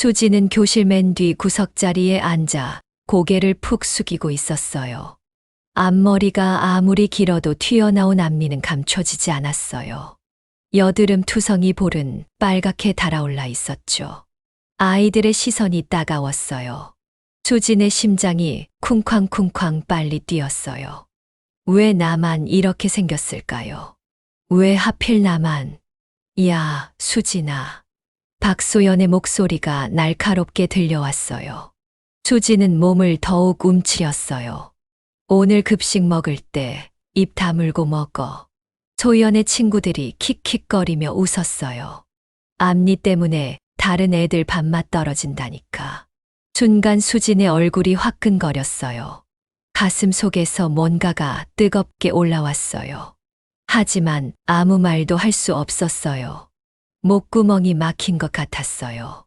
수지는 교실 맨 뒤 구석자리에 앉아 고개를 푹 숙이고 있었어요. 앞머리가 아무리 길어도 튀어나온 앞니는 감춰지지 않았어요. 여드름 투성이 볼은 빨갛게 달아올라 있었죠. 아이들의 시선이 따가웠어요. 수진의 심장이 쿵쾅쿵쾅 빨리 뛰었어요. 왜 나만 이렇게 생겼을까요? 왜 하필 나만? 야, 수진아. 박소연의 목소리가 날카롭게 들려왔어요. 수진은 몸을 더욱 움츠렸어요. 오늘 급식 먹을 때 입 다물고 먹어. 소연의 친구들이 킥킥거리며 웃었어요. 앞니 때문에 다른 애들 밥맛 떨어진다니까. 순간 수진의 얼굴이 화끈거렸어요. 가슴 속에서 뭔가가 뜨겁게 올라왔어요. 하지만 아무 말도 할 수 없었어요. 목구멍이 막힌 것 같았어요.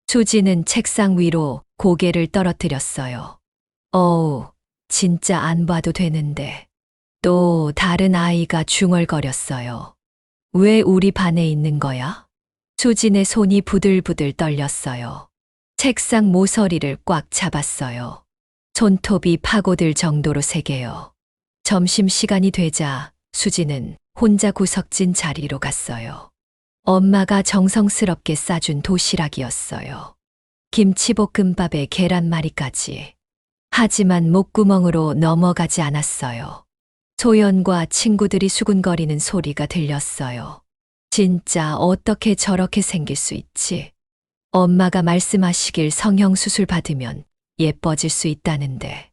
수지는 책상 위로 고개를 떨어뜨렸어요. 어우, 진짜 안 봐도 되는데. 또 다른 아이가 중얼거렸어요. 왜 우리 반에 있는 거야? 수진의 손이 부들부들 떨렸어요. 책상 모서리를 꽉 잡았어요. 손톱이 파고들 정도로 세게요. 점심시간이 되자 수지는 혼자 구석진 자리로 갔어요. 엄마가 정성스럽게 싸준 도시락이었어요. 김치볶음밥에 계란말이까지. 하지만 목구멍으로 넘어가지 않았어요. 소연과 친구들이 수군거리는 소리가 들렸어요. 진짜 어떻게 저렇게 생길 수 있지? 엄마가 말씀하시길 성형수술 받으면 예뻐질 수 있다는데.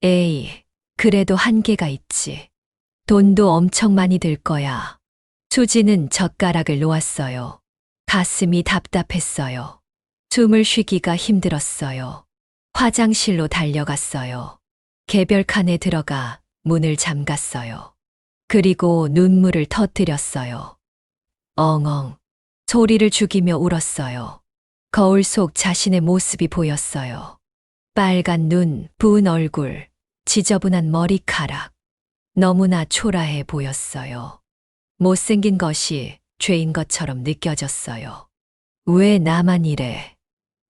에이, 그래도 한계가 있지. 돈도 엄청 많이 들 거야. 수지는 젓가락을 놓았어요. 가슴이 답답했어요. 숨을 쉬기가 힘들었어요. 화장실로 달려갔어요. 개별칸에 들어가 문을 잠갔어요. 그리고 눈물을 터뜨렸어요. 엉엉 소리를 죽이며 울었어요. 거울 속 자신의 모습이 보였어요. 빨간 눈, 부은 얼굴, 지저분한 머리카락. 너무나 초라해 보였어요. 못생긴 것이 죄인 것처럼 느껴졌어요. 왜 나만 이래?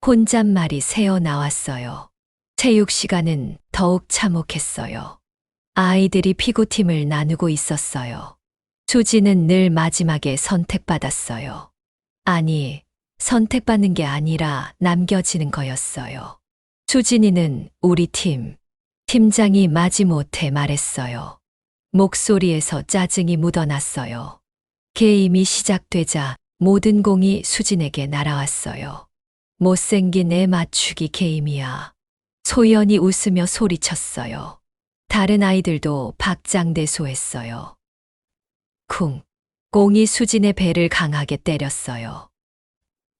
혼잣말이 새어 나왔어요. 체육 시간은 더욱 참혹했어요. 아이들이 피구팀을 나누고 있었어요. 수지는 늘 마지막에 선택받았어요. 아니, 선택받는 게 아니라 남겨지는 거였어요. 수진이는 우리 팀장이 마지못해 말했어요. 목소리에서 짜증이 묻어났어요. 게임이 시작되자 모든 공이 수진에게 날아왔어요. 못생긴 애 맞추기 게임이야. 소연이 웃으며 소리쳤어요. 다른 아이들도 박장대소했어요. 쿵. 공이 수진의 배를 강하게 때렸어요.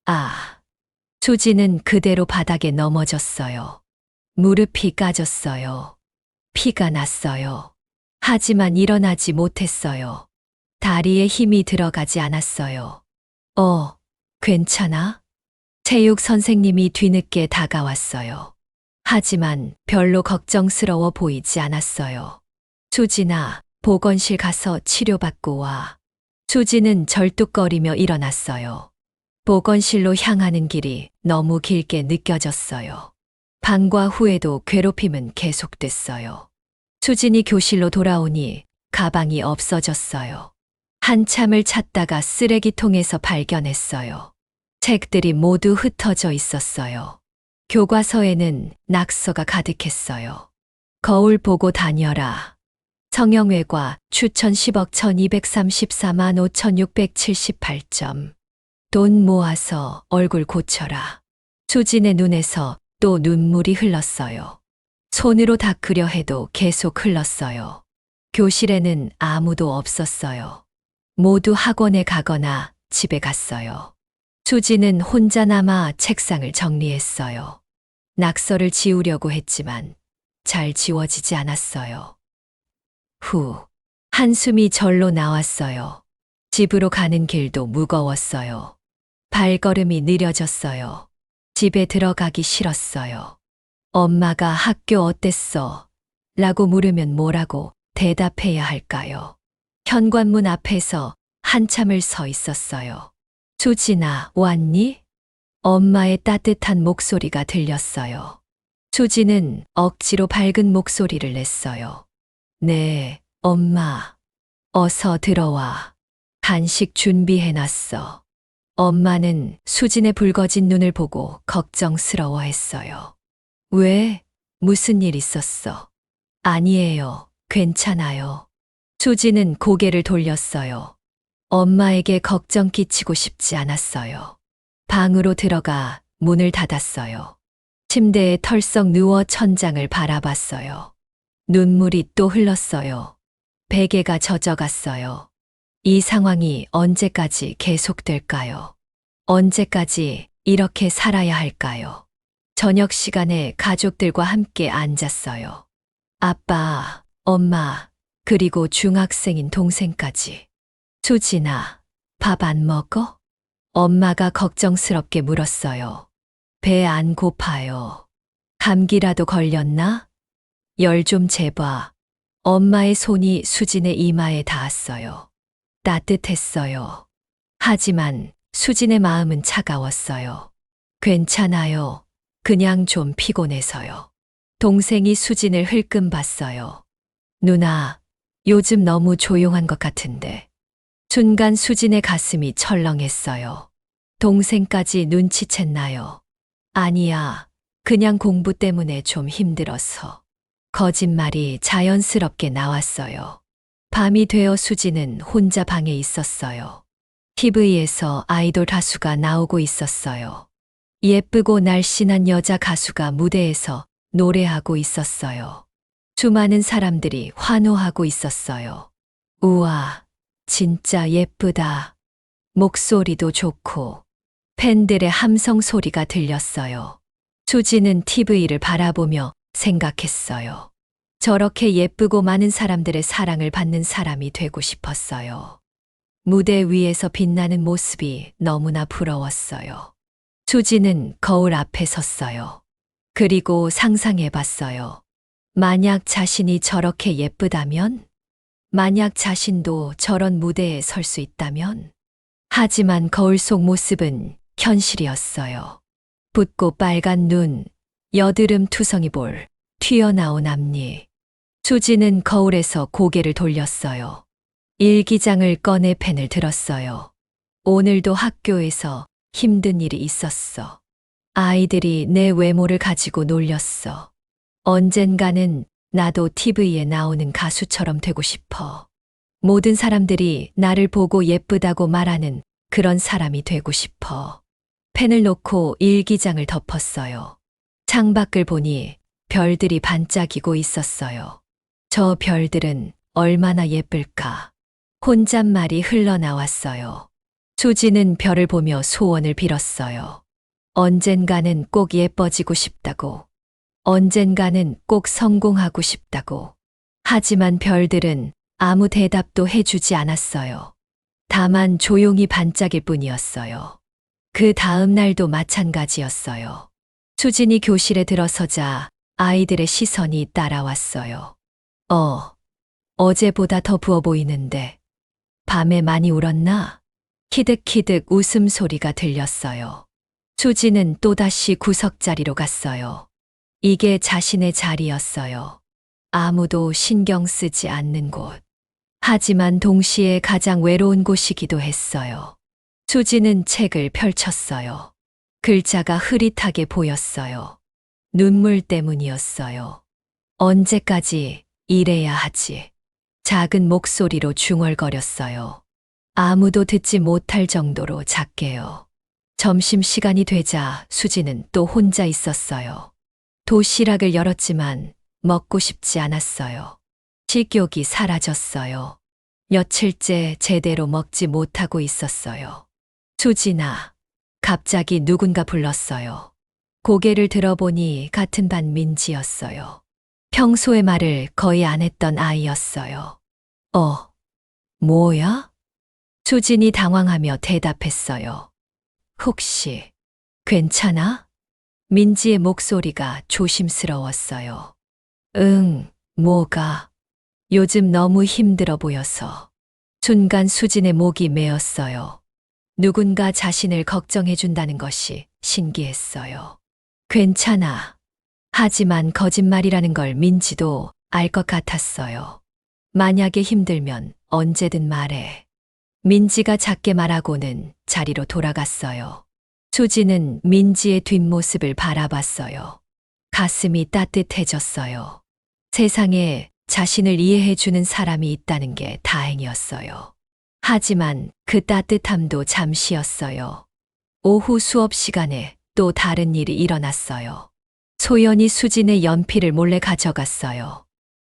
아. 수진은 그대로 바닥에 넘어졌어요. 무릎이 까졌어요. 피가 났어요. 하지만 일어나지 못했어요. 다리에 힘이 들어가지 않았어요. 괜찮아? 체육 선생님이 뒤늦게 다가왔어요. 하지만 별로 걱정스러워 보이지 않았어요. 수진아, 보건실 가서 치료받고 와. 수진은 절뚝거리며 일어났어요. 보건실로 향하는 길이 너무 길게 느껴졌어요. 방과 후에도 괴롭힘은 계속됐어요. 수진이 교실로 돌아오니 가방이 없어졌어요. 한참을 찾다가 쓰레기통에서 발견했어요. 책들이 모두 흩어져 있었어요. 교과서에는 낙서가 가득했어요. 거울 보고 다녀라. 성형외과 추천 10억 1234만 5678점. 돈 모아서 얼굴 고쳐라. 수진의 눈에서 또 눈물이 흘렀어요. 손으로 닦으려 해도 계속 흘렀어요. 교실에는 아무도 없었어요. 모두 학원에 가거나 집에 갔어요. 수진은 혼자 남아 책상을 정리했어요. 낙서를 지우려고 했지만 잘 지워지지 않았어요. 후, 한숨이 절로 나왔어요. 집으로 가는 길도 무거웠어요. 발걸음이 느려졌어요. 집에 들어가기 싫었어요. 엄마가 학교 어땠어? 라고 물으면 뭐라고 대답해야 할까요? 현관문 앞에서 한참을 서 있었어요. 수진아, 왔니? 엄마의 따뜻한 목소리가 들렸어요. 수지는 억지로 밝은 목소리를 냈어요. 네, 엄마. 어서 들어와. 간식 준비해놨어. 엄마는 수진의 붉어진 눈을 보고 걱정스러워 했어요. 왜? 무슨 일 있었어? 아니에요. 괜찮아요. 수지는 고개를 돌렸어요. 엄마에게 걱정 끼치고 싶지 않았어요. 방으로 들어가 문을 닫았어요. 침대에 털썩 누워 천장을 바라봤어요. 눈물이 또 흘렀어요. 베개가 젖어갔어요. 이 상황이 언제까지 계속될까요? 언제까지 이렇게 살아야 할까요? 저녁 시간에 가족들과 함께 앉았어요. 아빠, 엄마, 그리고 중학생인 동생까지. 수진아, 밥 안 먹어? 엄마가 걱정스럽게 물었어요. 배 안 고파요. 감기라도 걸렸나? 열 좀 재봐. 엄마의 손이 수진의 이마에 닿았어요. 따뜻했어요. 하지만 수진의 마음은 차가웠어요. 괜찮아요. 그냥 좀 피곤해서요. 동생이 수진을 흘끔 봤어요. 누나, 요즘 너무 조용한 것 같은데. 순간 수진의 가슴이 철렁했어요. 동생까지 눈치챘나요? 아니야, 그냥 공부 때문에 좀 힘들어서. 거짓말이 자연스럽게 나왔어요. 밤이 되어 수지는 혼자 방에 있었어요. TV에서 아이돌 가수가 나오고 있었어요. 예쁘고 날씬한 여자 가수가 무대에서 노래하고 있었어요. 수많은 사람들이 환호하고 있었어요. 우와, 진짜 예쁘다. 목소리도 좋고 팬들의 함성 소리가 들렸어요. 수지는 TV를 바라보며 생각했어요. 저렇게 예쁘고 많은 사람들의 사랑을 받는 사람이 되고 싶었어요. 무대 위에서 빛나는 모습이 너무나 부러웠어요. 수지는 거울 앞에 섰어요. 그리고 상상해 봤어요. 만약 자신이 저렇게 예쁘다면? 만약 자신도 저런 무대에 설 수 있다면? 하지만 거울 속 모습은 현실이었어요. 붓고 빨간 눈, 여드름 투성이 볼, 튀어나온 앞니. 수지는 거울에서 고개를 돌렸어요. 일기장을 꺼내 펜을 들었어요. 오늘도 학교에서 힘든 일이 있었어. 아이들이 내 외모를 가지고 놀렸어. 언젠가는 나도 TV에 나오는 가수처럼 되고 싶어. 모든 사람들이 나를 보고 예쁘다고 말하는 그런 사람이 되고 싶어. 펜을 놓고 일기장을 덮었어요. 창밖을 보니 별들이 반짝이고 있었어요. 저 별들은 얼마나 예쁠까. 혼잣말이 흘러나왔어요. 수지는 별을 보며 소원을 빌었어요. 언젠가는 꼭 예뻐지고 싶다고. 언젠가는 꼭 성공하고 싶다고. 하지만 별들은 아무 대답도 해주지 않았어요. 다만 조용히 반짝일 뿐이었어요. 그 다음 날도 마찬가지였어요. 수진이 교실에 들어서자 아이들의 시선이 따라왔어요. 어제보다 더 부어 보이는데 밤에 많이 울었나? 키득키득 웃음소리가 들렸어요. 수지는 또다시 구석자리로 갔어요. 이게 자신의 자리였어요. 아무도 신경 쓰지 않는 곳. 하지만 동시에 가장 외로운 곳이기도 했어요. 수지는 책을 펼쳤어요. 글자가 흐릿하게 보였어요. 눈물 때문이었어요. 언제까지 이래야 하지? 작은 목소리로 중얼거렸어요. 아무도 듣지 못할 정도로 작게요. 점심시간이 되자 수지는 또 혼자 있었어요. 도시락을 열었지만 먹고 싶지 않았어요. 식욕이 사라졌어요. 며칠째 제대로 먹지 못하고 있었어요. 수진아, 갑자기 누군가 불렀어요. 고개를 들어보니 같은 반 민지였어요. 평소에 말을 거의 안 했던 아이였어요. 뭐야? 수진이 당황하며 대답했어요. 혹시 괜찮아? 민지의 목소리가 조심스러웠어요. 응, 뭐가? 요즘 너무 힘들어 보여서. 순간 수진의 목이 메었어요. 누군가 자신을 걱정해준다는 것이 신기했어요. 괜찮아. 하지만 거짓말이라는 걸 민지도 알 것 같았어요. 만약에 힘들면 언제든 말해. 민지가 작게 말하고는 자리로 돌아갔어요. 수지는 민지의 뒷모습을 바라봤어요. 가슴이 따뜻해졌어요. 세상에 자신을 이해해주는 사람이 있다는 게 다행이었어요. 하지만 그 따뜻함도 잠시였어요. 오후 수업 시간에 또 다른 일이 일어났어요. 소연이 수진의 연필을 몰래 가져갔어요.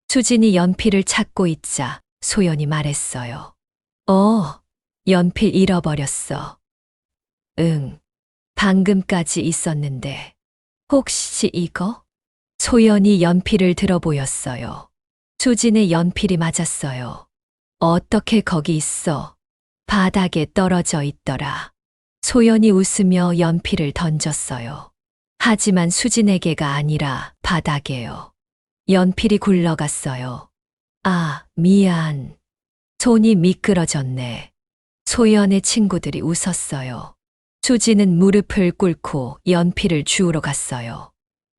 수진이 연필을 찾고 있자 소연이 말했어요. 연필 잃어버렸어. 응, 방금까지 있었는데. 혹시 이거? 소연이 연필을 들어 보였어요. 수진의 연필이 맞았어요. 어떻게 거기 있어? 바닥에 떨어져 있더라. 소연이 웃으며 연필을 던졌어요. 하지만 수진에게가 아니라 바닥에요. 연필이 굴러갔어요. 아, 미안. 손이 미끄러졌네. 소연의 친구들이 웃었어요. 수진은 무릎을 꿇고 연필을 주우러 갔어요.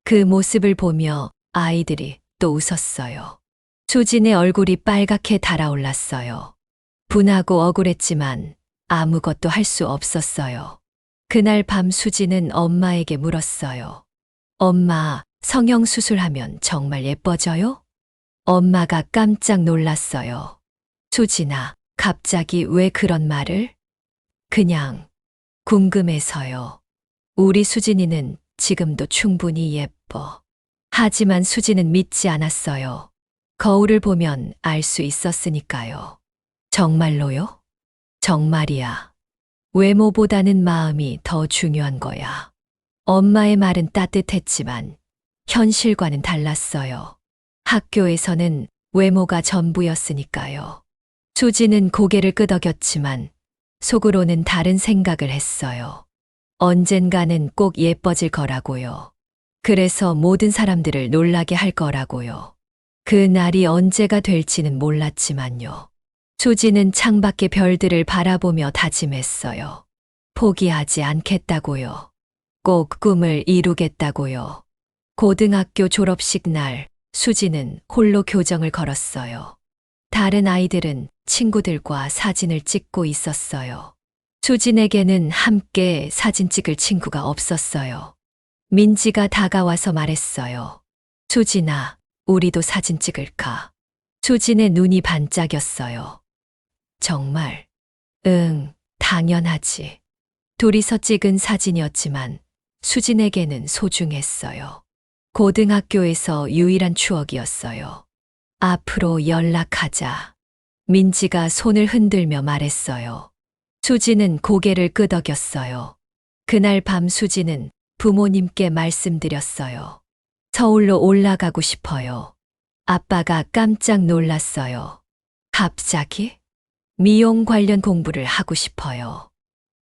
그 모습을 보며 아이들이 또 웃었어요. 수진의 얼굴이 빨갛게 달아올랐어요. 분하고 억울했지만 아무것도 할 수 없었어요. 그날 밤 수진은 엄마에게 물었어요. 엄마, 성형수술하면 정말 예뻐져요? 엄마가 깜짝 놀랐어요. 수진아, 갑자기 왜 그런 말을? 그냥 궁금해서요. 우리 수진이는 지금도 충분히 예뻐. 하지만 수진은 믿지 않았어요. 거울을 보면 알 수 있었으니까요. 정말로요? 정말이야. 외모보다는 마음이 더 중요한 거야. 엄마의 말은 따뜻했지만 현실과는 달랐어요. 학교에서는 외모가 전부였으니까요. 수지는 고개를 끄덕였지만 속으로는 다른 생각을 했어요. 언젠가는 꼭 예뻐질 거라고요. 그래서 모든 사람들을 놀라게 할 거라고요. 그 날이 언제가 될지는 몰랐지만요. 수지는 창밖의 별들을 바라보며 다짐했어요. 포기하지 않겠다고요. 꼭 꿈을 이루겠다고요. 고등학교 졸업식 날 수지는 홀로 교정을 걸었어요. 다른 아이들은 친구들과 사진을 찍고 있었어요. 수진에게는 함께 사진 찍을 친구가 없었어요. 민지가 다가와서 말했어요. 수진아, 우리도 사진 찍을까? 수진의 눈이 반짝였어요. 정말? 응, 당연하지. 둘이서 찍은 사진이었지만 수진에게는 소중했어요. 고등학교에서 유일한 추억이었어요. 앞으로 연락하자. 민지가 손을 흔들며 말했어요. 수지는 고개를 끄덕였어요. 그날 밤 수지는 부모님께 말씀드렸어요. 서울로 올라가고 싶어요. 아빠가 깜짝 놀랐어요. 갑자기? 미용 관련 공부를 하고 싶어요.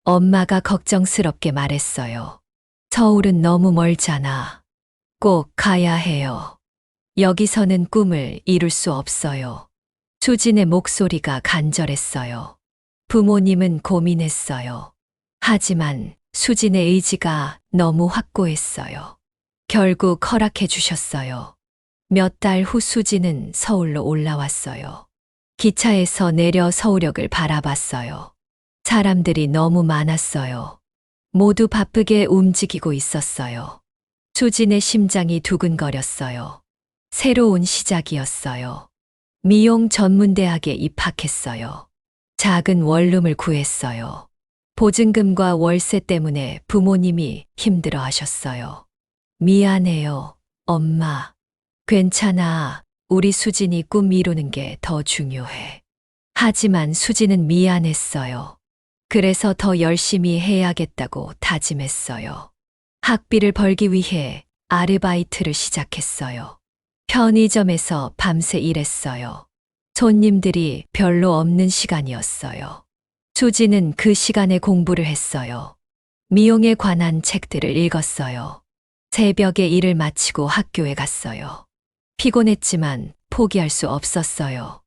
엄마가 걱정스럽게 말했어요. 서울은 너무 멀잖아. 꼭 가야 해요. 여기서는 꿈을 이룰 수 없어요. 수진의 목소리가 간절했어요. 부모님은 고민했어요. 하지만 수진의 의지가 너무 확고했어요. 결국 허락해 주셨어요. 몇 달 후 수진은 서울로 올라왔어요. 기차에서 내려 서울역을 바라봤어요. 사람들이 너무 많았어요. 모두 바쁘게 움직이고 있었어요. 수진의 심장이 두근거렸어요. 새로운 시작이었어요. 미용 전문대학에 입학했어요. 작은 원룸을 구했어요. 보증금과 월세 때문에 부모님이 힘들어 하셨어요. 미안해요, 엄마. 괜찮아. 우리 수진이 꿈 이루는 게 더 중요해. 하지만 수진은 미안했어요. 그래서 더 열심히 해야겠다고 다짐했어요. 학비를 벌기 위해 아르바이트를 시작했어요. 편의점에서 밤새 일했어요. 손님들이 별로 없는 시간이었어요. 수지는 그 시간에 공부를 했어요. 미용에 관한 책들을 읽었어요. 새벽에 일을 마치고 학교에 갔어요. 피곤했지만 포기할 수 없었어요.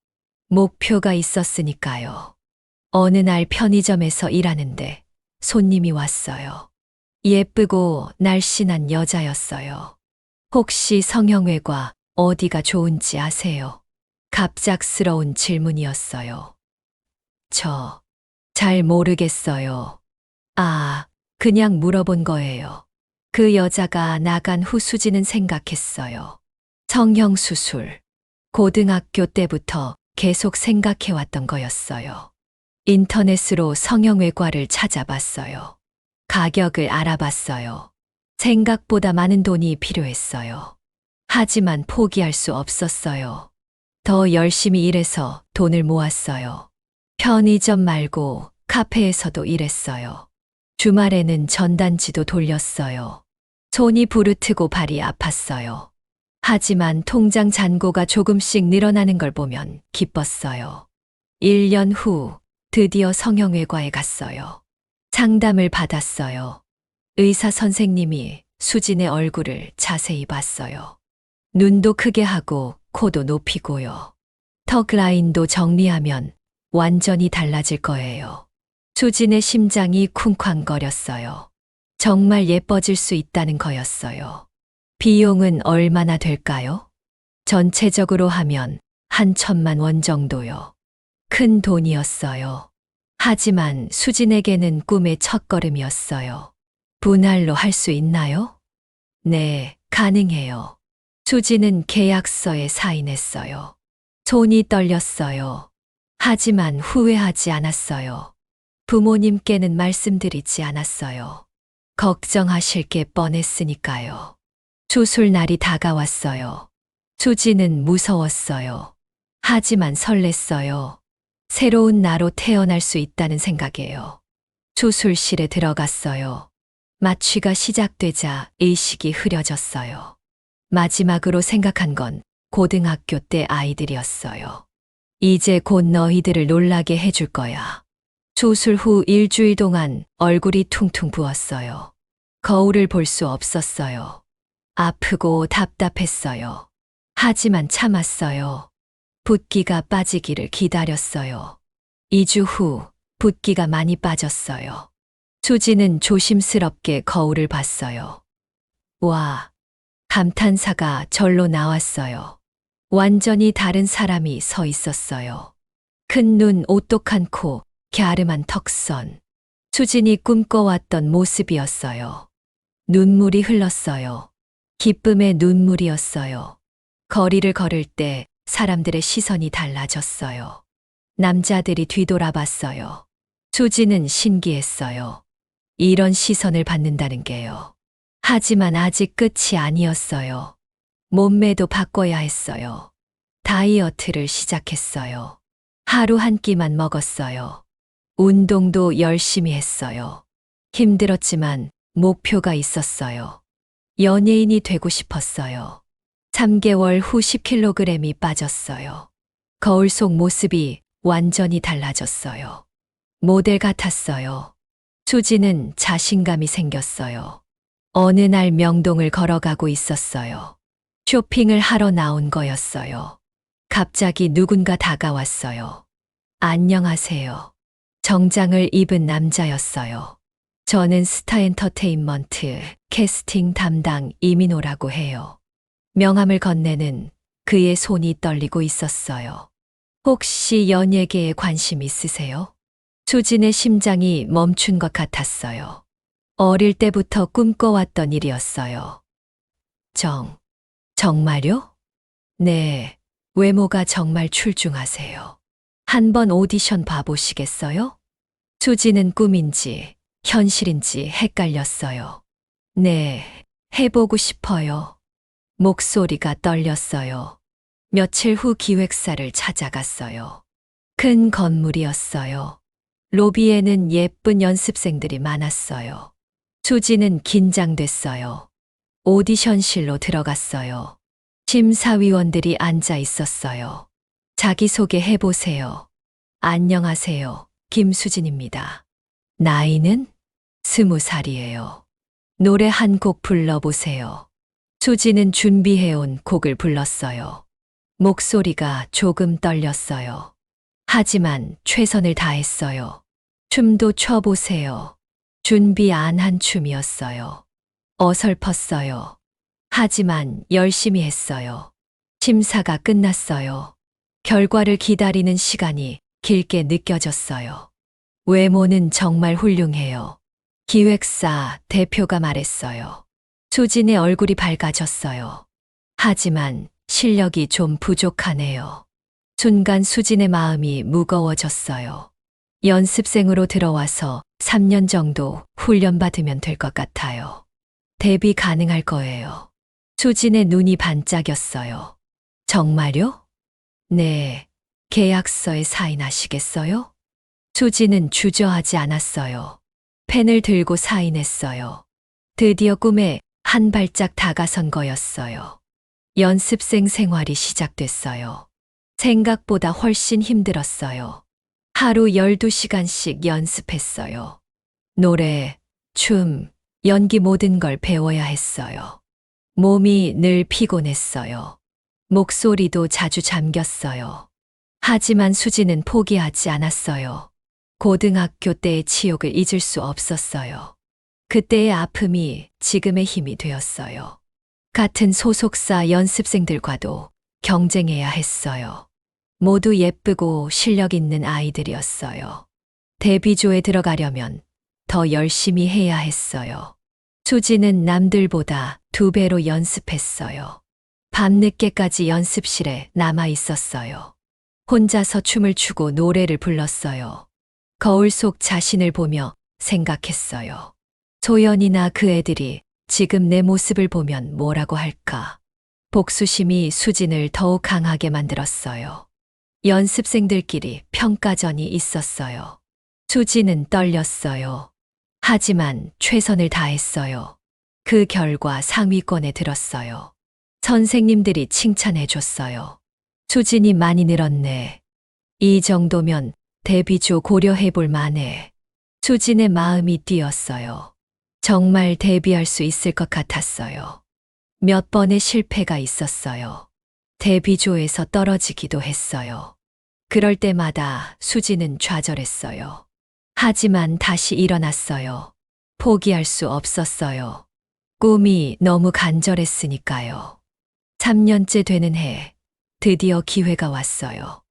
목표가 있었으니까요. 어느 날 편의점에서 일하는데 손님이 왔어요. 예쁘고 날씬한 여자였어요. 혹시 성형외과 어디가 좋은지 아세요? 갑작스러운 질문이었어요. 잘 모르겠어요. 아, 그냥 물어본 거예요. 그 여자가 나간 후 수지는 생각했어요. 성형수술. 고등학교 때부터 계속 생각해왔던 거였어요. 인터넷으로 성형외과를 찾아봤어요. 가격을 알아봤어요. 생각보다 많은 돈이 필요했어요. 하지만 포기할 수 없었어요. 더 열심히 일해서 돈을 모았어요. 편의점 말고 카페에서도 일했어요. 주말에는 전단지도 돌렸어요. 손이 부르트고 발이 아팠어요. 하지만 통장 잔고가 조금씩 늘어나는 걸 보면 기뻤어요. 1년 후 드디어 성형외과에 갔어요. 상담을 받았어요. 의사 선생님이 수진의 얼굴을 자세히 봤어요. 눈도 크게 하고 코도 높이고요. 턱 라인도 정리하면 완전히 달라질 거예요. 수진의 심장이 쿵쾅거렸어요. 정말 예뻐질 수 있다는 거였어요. 비용은 얼마나 될까요? 전체적으로 하면 한 1,000만 원 정도요. 큰 돈이었어요. 하지만 수진에게는 꿈의 첫걸음이었어요. 분할로 할 수 있나요? 네, 가능해요. 수진은 계약서에 사인했어요. 손이 떨렸어요. 하지만 후회하지 않았어요. 부모님께는 말씀드리지 않았어요. 걱정하실 게 뻔했으니까요. 수술 날이 다가왔어요. 수지는 무서웠어요. 하지만 설렜어요. 새로운 나로 태어날 수 있다는 생각이에요. 수술실에 들어갔어요. 마취가 시작되자 의식이 흐려졌어요. 마지막으로 생각한 건 고등학교 때 아이들이었어요. 이제 곧 너희들을 놀라게 해줄 거야. 수술 후 일주일 동안 얼굴이 퉁퉁 부었어요. 거울을 볼 수 없었어요. 아프고 답답했어요. 하지만 참았어요. 붓기가 빠지기를 기다렸어요. 2주 후 붓기가 많이 빠졌어요. 수지는 조심스럽게 거울을 봤어요. 와, 감탄사가 절로 나왔어요. 완전히 다른 사람이 서 있었어요. 큰 눈, 오똑한 코, 갸름한 턱선. 수진이 꿈꿔왔던 모습이었어요. 눈물이 흘렀어요. 기쁨의 눈물이었어요. 거리를 걸을 때 사람들의 시선이 달라졌어요. 남자들이 뒤돌아봤어요. 수지는 신기했어요. 이런 시선을 받는다는 게요. 하지만 아직 끝이 아니었어요. 몸매도 바꿔야 했어요. 다이어트를 시작했어요. 하루 한 끼만 먹었어요. 운동도 열심히 했어요. 힘들었지만 목표가 있었어요. 연예인이 되고 싶었어요. 3개월 후 10kg이 빠졌어요. 거울 속 모습이 완전히 달라졌어요. 모델 같았어요. 수지는 자신감이 생겼어요. 어느 날 명동을 걸어가고 있었어요. 쇼핑을 하러 나온 거였어요. 갑자기 누군가 다가왔어요. 안녕하세요. 정장을 입은 남자였어요. 저는 스타엔터테인먼트 캐스팅 담당 이민호라고 해요. 명함을 건네는 그의 손이 떨리고 있었어요. 혹시 연예계에 관심 있으세요? 수진의 심장이 멈춘 것 같았어요. 어릴 때부터 꿈꿔왔던 일이었어요. 정말요? 네, 외모가 정말 출중하세요. 한번 오디션 봐보시겠어요? 수지는 꿈인지 현실인지 헷갈렸어요. 네, 해보고 싶어요. 목소리가 떨렸어요. 며칠 후 기획사를 찾아갔어요. 큰 건물이었어요. 로비에는 예쁜 연습생들이 많았어요. 수지는 긴장됐어요. 오디션실로 들어갔어요. 심사위원들이 앉아 있었어요. 자기소개 해보세요. 안녕하세요. 김수진입니다. 나이는 20살이에요. 노래 한 곡 불러보세요. 수지는 준비해온 곡을 불렀어요. 목소리가 조금 떨렸어요. 하지만 최선을 다했어요. 춤도 춰보세요. 준비 안 한 춤이었어요. 어설펐어요. 하지만 열심히 했어요. 심사가 끝났어요. 결과를 기다리는 시간이 길게 느껴졌어요. 외모는 정말 훌륭해요. 기획사 대표가 말했어요. 수진의 얼굴이 밝아졌어요. 하지만 실력이 좀 부족하네요. 순간 수진의 마음이 무거워졌어요. 연습생으로 들어와서 3년 정도 훈련받으면 될 것 같아요. 데뷔 가능할 거예요. 수진의 눈이 반짝였어요. 정말요? 네. 계약서에 사인하시겠어요? 수진은 주저하지 않았어요. 펜을 들고 사인했어요. 드디어 꿈에 한 발짝 다가선 거였어요. 연습생 생활이 시작됐어요. 생각보다 훨씬 힘들었어요. 하루 12시간씩 연습했어요. 노래, 춤, 연기 모든 걸 배워야 했어요. 몸이 늘 피곤했어요. 목소리도 자주 잠겼어요. 하지만 수지는 포기하지 않았어요. 고등학교 때의 치욕을 잊을 수 없었어요. 그때의 아픔이 지금의 힘이 되었어요. 같은 소속사 연습생들과도 경쟁해야 했어요. 모두 예쁘고 실력 있는 아이들이었어요. 데뷔조에 들어가려면 더 열심히 해야 했어요. 수지는 남들보다 2배로 연습했어요. 밤늦게까지 연습실에 남아 있었어요. 혼자서 춤을 추고 노래를 불렀어요. 거울 속 자신을 보며 생각했어요. 소연이나 그 애들이 지금 내 모습을 보면 뭐라고 할까? 복수심이 수진을 더욱 강하게 만들었어요. 연습생들끼리 평가전이 있었어요. 수지는 떨렸어요. 하지만 최선을 다했어요. 그 결과 상위권에 들었어요. 선생님들이 칭찬해 줬어요. 수진이 많이 늘었네. 이 정도면 데뷔조 고려해 볼 만해. 수진의 마음이 뛰었어요. 정말 데뷔할 수 있을 것 같았어요. 몇 번의 실패가 있었어요. 데뷔조에서 떨어지기도 했어요. 그럴 때마다 수지는 좌절했어요. 하지만 다시 일어났어요. 포기할 수 없었어요. 꿈이 너무 간절했으니까요. 3년째 되는 해, 드디어 기회가 왔어요.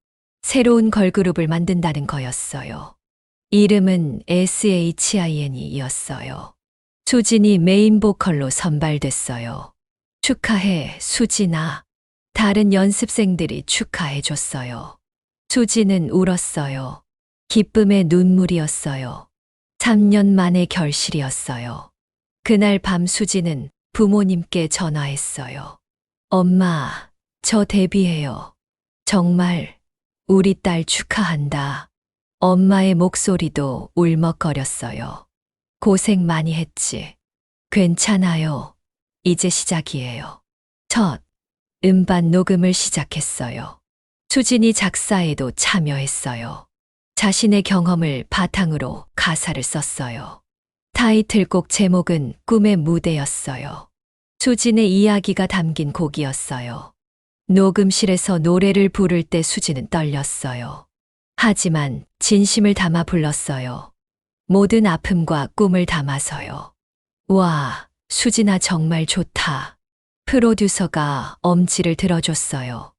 새로운 걸그룹을 만든다는 거였어요. 이름은 SHIN이었어요. 수진이 메인 보컬로 선발됐어요. 축하해, 수진아. 다른 연습생들이 축하해 줬어요. 수지는 울었어요. 기쁨의 눈물이었어요. 3년 만의 결실이었어요. 그날 밤 수지는 부모님께 전화했어요. 엄마, 저 데뷔해요. 정말 우리 딸 축하한다. 엄마의 목소리도 울먹거렸어요. 고생 많이 했지. 괜찮아요. 이제 시작이에요. 첫 음반 녹음을 시작했어요. 수진이 작사에도 참여했어요. 자신의 경험을 바탕으로 가사를 썼어요. 타이틀곡 제목은 꿈의 무대였어요. 수진의 이야기가 담긴 곡이었어요. 녹음실에서 노래를 부를 때 수진은 떨렸어요. 하지만 진심을 담아 불렀어요. 모든 아픔과 꿈을 담아서요. 와, 수진아 정말 좋다. 프로듀서가 엄지를 들어줬어요.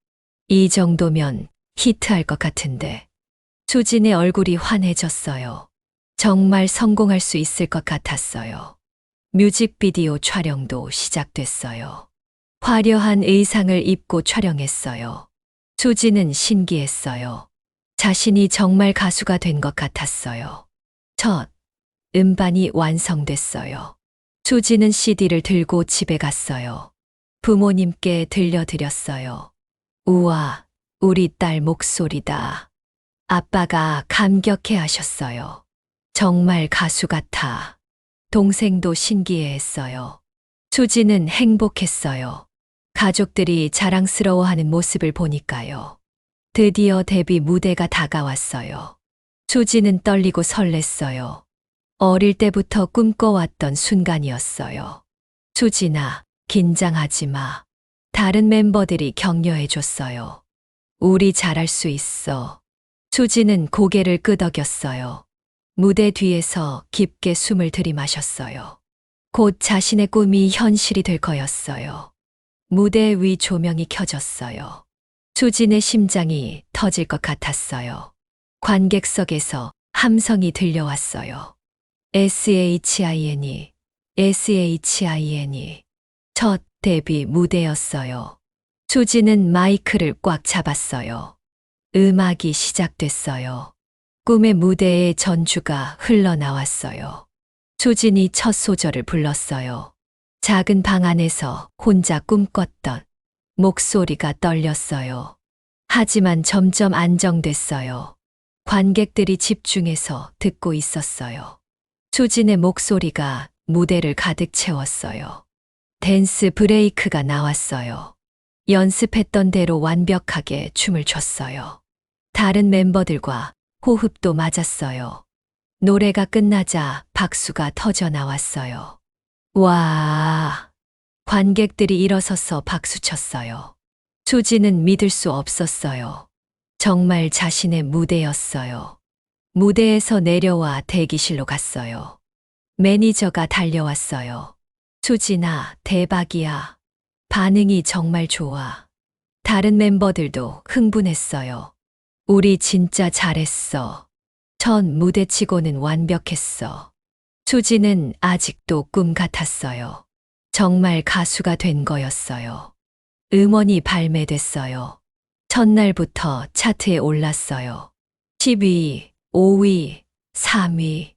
이 정도면 히트할 것 같은데. 수진의 얼굴이 환해졌어요. 정말 성공할 수 있을 것 같았어요. 뮤직비디오 촬영도 시작됐어요. 화려한 의상을 입고 촬영했어요. 수진은 신기했어요. 자신이 정말 가수가 된 것 같았어요. 첫 음반이 완성됐어요. 수진은 CD를 들고 집에 갔어요. 부모님께 들려드렸어요. 우와, 우리 딸 목소리다. 아빠가 감격해 하셨어요. 정말 가수 같아. 동생도 신기해 했어요. 수지는 행복했어요. 가족들이 자랑스러워하는 모습을 보니까요. 드디어 데뷔 무대가 다가왔어요. 수지는 떨리고 설렜어요. 어릴 때부터 꿈꿔왔던 순간이었어요. 수진아, 긴장하지 마. 다른 멤버들이 격려해 줬어요. 우리 잘할 수 있어. 수지는 고개를 끄덕였어요. 무대 뒤에서 깊게 숨을 들이마셨어요. 곧 자신의 꿈이 현실이 될 거였어요. 무대 위 조명이 켜졌어요. 수진의 심장이 터질 것 같았어요. 관객석에서 함성이 들려왔어요. SHIN이, SHIN이. 첫 데뷔 무대였어요. 수지는 마이크를 꽉 잡았어요. 음악이 시작됐어요. 꿈의 무대에 전주가 흘러나왔어요. 수진이 첫 소절을 불렀어요. 작은 방 안에서 혼자 꿈꿨던 목소리가 떨렸어요. 하지만 점점 안정됐어요. 관객들이 집중해서 듣고 있었어요. 수진의 목소리가 무대를 가득 채웠어요. 댄스 브레이크가 나왔어요. 연습했던 대로 완벽하게 춤을 췄어요. 다른 멤버들과 호흡도 맞았어요. 노래가 끝나자 박수가 터져 나왔어요. 와! 관객들이 일어서서 박수쳤어요. 수지는 믿을 수 없었어요. 정말 자신의 무대였어요. 무대에서 내려와 대기실로 갔어요. 매니저가 달려왔어요. 수진아, 대박이야. 반응이 정말 좋아. 다른 멤버들도 흥분했어요. 우리 진짜 잘했어. 첫 무대치고는 완벽했어. 수지는 아직도 꿈 같았어요. 정말 가수가 된 거였어요. 음원이 발매됐어요. 첫날부터 차트에 올랐어요. 10위, 5위, 3위.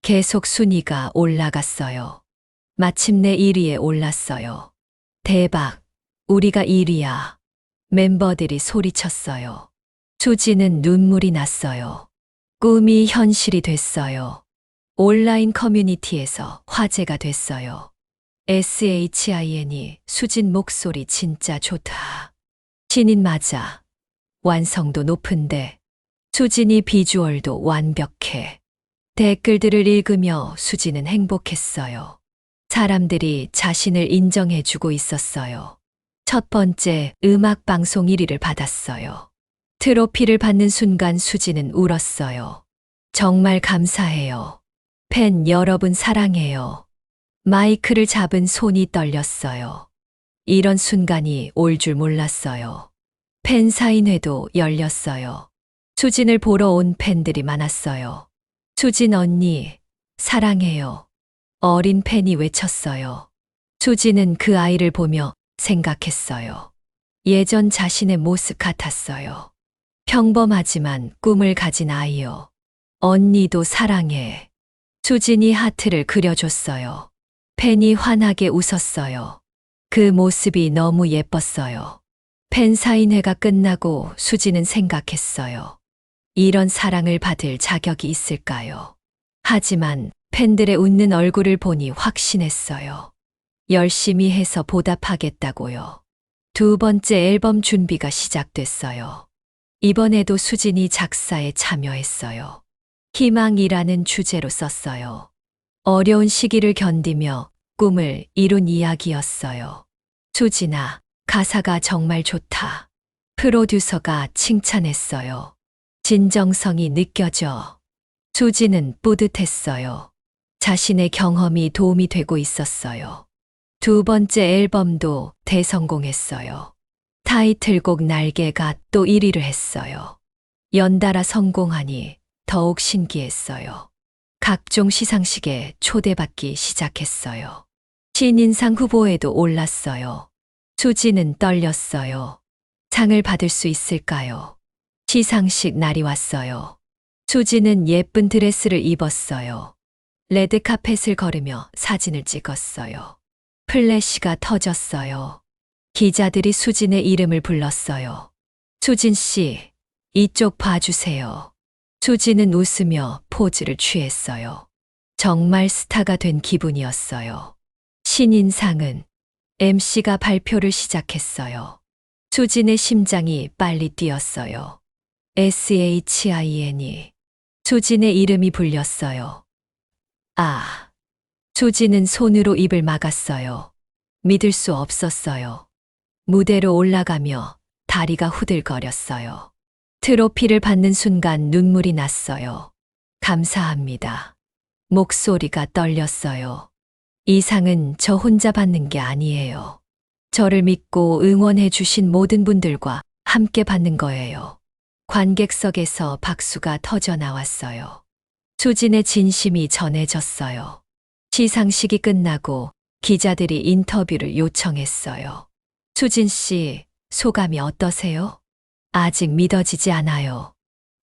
계속 순위가 올라갔어요. 마침내 1위에 올랐어요. 대박, 우리가 1위야. 멤버들이 소리쳤어요. 수지는 눈물이 났어요. 꿈이 현실이 됐어요. 온라인 커뮤니티에서 화제가 됐어요. SHIN이 수진 목소리 진짜 좋다. 신인 맞아. 완성도 높은데. 수진이 비주얼도 완벽해. 댓글들을 읽으며 수진은 행복했어요. 사람들이 자신을 인정해주고 있었어요. 첫 번째 음악방송 1위를 받았어요. 트로피를 받는 순간 수지는 울었어요. 정말 감사해요. 팬 여러분 사랑해요. 마이크를 잡은 손이 떨렸어요. 이런 순간이 올 줄 몰랐어요. 팬 사인회도 열렸어요. 수진을 보러 온 팬들이 많았어요. 수진 언니, 사랑해요. 어린 팬이 외쳤어요. 수지는 그 아이를 보며 생각했어요. 예전 자신의 모습 같았어요. 평범하지만 꿈을 가진 아이요. 언니도 사랑해. 수진이 하트를 그려줬어요. 팬이 환하게 웃었어요. 그 모습이 너무 예뻤어요. 팬 사인회가 끝나고 수지는 생각했어요. 이런 사랑을 받을 자격이 있을까요? 하지만 팬들의 웃는 얼굴을 보니 확신했어요. 열심히 해서 보답하겠다고요. 두 번째 앨범 준비가 시작됐어요. 이번에도 수진이 작사에 참여했어요. 희망이라는 주제로 썼어요. 어려운 시기를 견디며 꿈을 이룬 이야기였어요. 수진아, 가사가 정말 좋다. 프로듀서가 칭찬했어요. 진정성이 느껴져. 수지는 뿌듯했어요. 자신의 경험이 도움이 되고 있었어요. 두 번째 앨범도 대성공했어요. 타이틀곡 날개가 또 1위를 했어요. 연달아 성공하니 더욱 신기했어요. 각종 시상식에 초대받기 시작했어요. 신인상 후보에도 올랐어요. 수지는 떨렸어요. 상을 받을 수 있을까요? 시상식 날이 왔어요. 수지는 예쁜 드레스를 입었어요. 레드카펫을 걸으며 사진을 찍었어요. 플래시가 터졌어요. 기자들이 수진의 이름을 불렀어요. 수진 씨, 이쪽 봐주세요. 수지는 웃으며 포즈를 취했어요. 정말 스타가 된 기분이었어요. 신인상은 MC가 발표를 시작했어요. 수진의 심장이 빨리 뛰었어요. SHIN이. 수진의 이름이 불렸어요. 아. 수진은 손으로 입을 막았어요. 믿을 수 없었어요. 무대로 올라가며 다리가 후들거렸어요. 트로피를 받는 순간 눈물이 났어요. 감사합니다. 목소리가 떨렸어요. 이 상은 저 혼자 받는 게 아니에요. 저를 믿고 응원해 주신 모든 분들과 함께 받는 거예요. 관객석에서 박수가 터져 나왔어요. 수진의 진심이 전해졌어요. 시상식이 끝나고 기자들이 인터뷰를 요청했어요. 수진 씨, 소감이 어떠세요? 아직 믿어지지 않아요.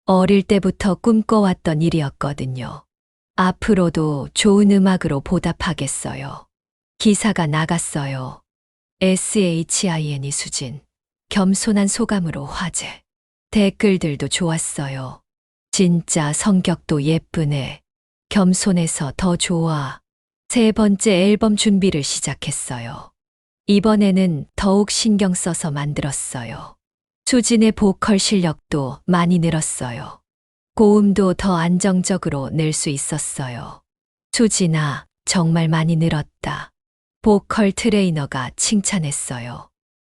어릴 때부터 꿈꿔왔던 일이었거든요. 앞으로도 좋은 음악으로 보답하겠어요. 기사가 나갔어요. SHIN이 수진. 겸손한 소감으로 화제. 댓글들도 좋았어요. 진짜 성격도 예쁘네. 겸손해서 더 좋아. 세 번째 앨범 준비를 시작했어요. 이번에는 더욱 신경 써서 만들었어요. 수진의 보컬 실력도 많이 늘었어요. 고음도 더 안정적으로 낼 수 있었어요. 수진아, 정말 많이 늘었다. 보컬 트레이너가 칭찬했어요.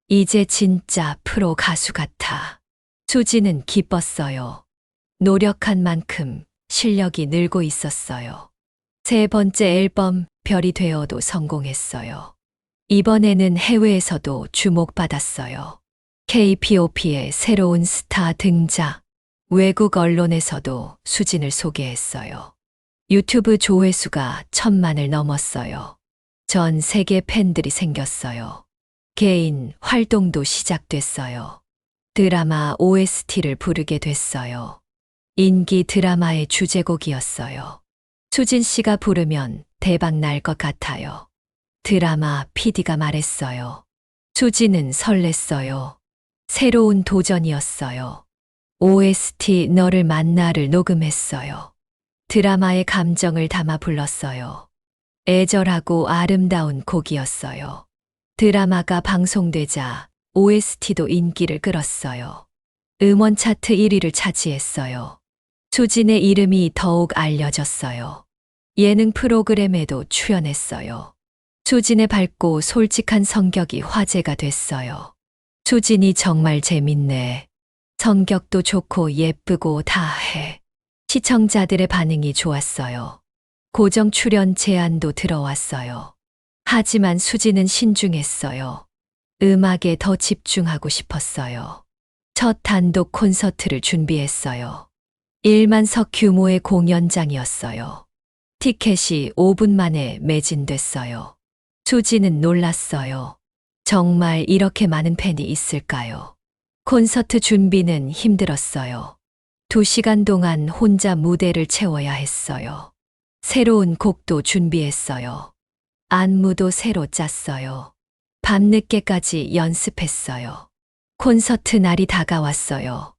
이제 진짜 프로 가수 같아. 수진은 기뻤어요. 노력한 만큼 실력이 늘고 있었어요. 세 번째 앨범 별이 되어도 성공했어요. 이번에는 해외에서도 주목받았어요. KPOP의 새로운 스타 등장. 외국 언론에서도 수진을 소개했어요. 유튜브 조회수가 1,000만을 넘었어요. 전 세계 팬들이 생겼어요. 개인 활동도 시작됐어요. 드라마 OST를 부르게 됐어요. 인기 드라마의 주제곡이었어요. 수진 씨가 부르면 대박 날 것 같아요. 드라마 PD가 말했어요. 수진은 설렜어요. 새로운 도전이었어요. OST 너를 만나를 녹음했어요. 드라마의 감정을 담아 불렀어요. 애절하고 아름다운 곡이었어요. 드라마가 방송되자 OST도 인기를 끌었어요. 음원 차트 1위를 차지했어요. 수진의 이름이 더욱 알려졌어요. 예능 프로그램에도 출연했어요. 수진의 밝고 솔직한 성격이 화제가 됐어요. 수진이 정말 재밌네. 성격도 좋고 예쁘고 다 해. 시청자들의 반응이 좋았어요. 고정 출연 제안도 들어왔어요. 하지만 수진은 신중했어요. 음악에 더 집중하고 싶었어요. 첫 단독 콘서트를 준비했어요. 1만 석 규모의 공연장이었어요. 티켓이 5분 만에 매진됐어요. 수진은 놀랐어요. 정말 이렇게 많은 팬이 있을까요? 콘서트 준비는 힘들었어요. 2시간 동안 혼자 무대를 채워야 했어요. 새로운 곡도 준비했어요. 안무도 새로 짰어요. 밤늦게까지 연습했어요. 콘서트 날이 다가왔어요.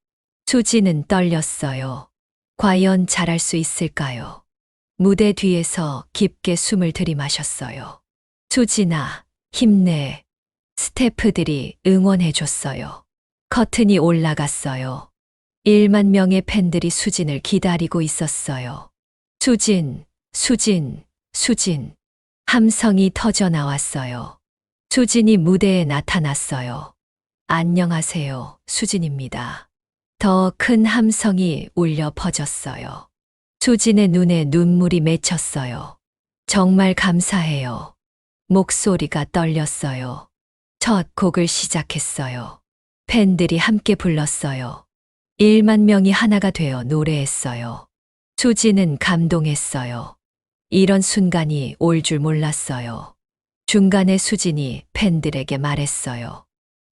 수진은 떨렸어요. 과연 잘할 수 있을까요? 무대 뒤에서 깊게 숨을 들이마셨어요. 수진아, 힘내. 스태프들이 응원해줬어요. 커튼이 올라갔어요. 1만 명의 팬들이 수진을 기다리고 있었어요. 수진, 수진, 수진. 함성이 터져 나왔어요. 수진이 무대에 나타났어요. 안녕하세요, 수진입니다. 더 큰 함성이 울려 퍼졌어요. 수진의 눈에 눈물이 맺혔어요. 정말 감사해요. 목소리가 떨렸어요. 첫 곡을 시작했어요. 팬들이 함께 불렀어요. 1만 명이 하나가 되어 노래했어요. 수진은 감동했어요. 이런 순간이 올 줄 몰랐어요. 중간에 수진이 팬들에게 말했어요.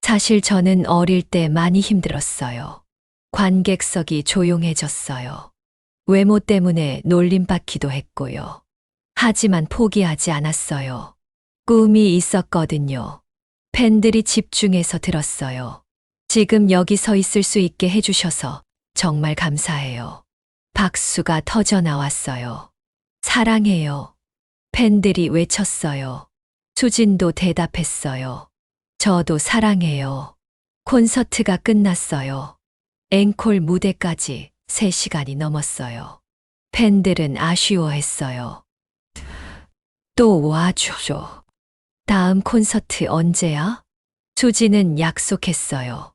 사실 저는 어릴 때 많이 힘들었어요. 관객석이 조용해졌어요. 외모 때문에 놀림받기도 했고요. 하지만 포기하지 않았어요. 꿈이 있었거든요. 팬들이 집중해서 들었어요. 지금 여기 서 있을 수 있게 해주셔서 정말 감사해요. 박수가 터져 나왔어요. 사랑해요. 팬들이 외쳤어요. 수진도 대답했어요. 저도 사랑해요. 콘서트가 끝났어요. 앵콜 무대까지 3시간이 넘었어요. 팬들은 아쉬워했어요. 또 와줘. 다음 콘서트 언제야? 수진은 약속했어요.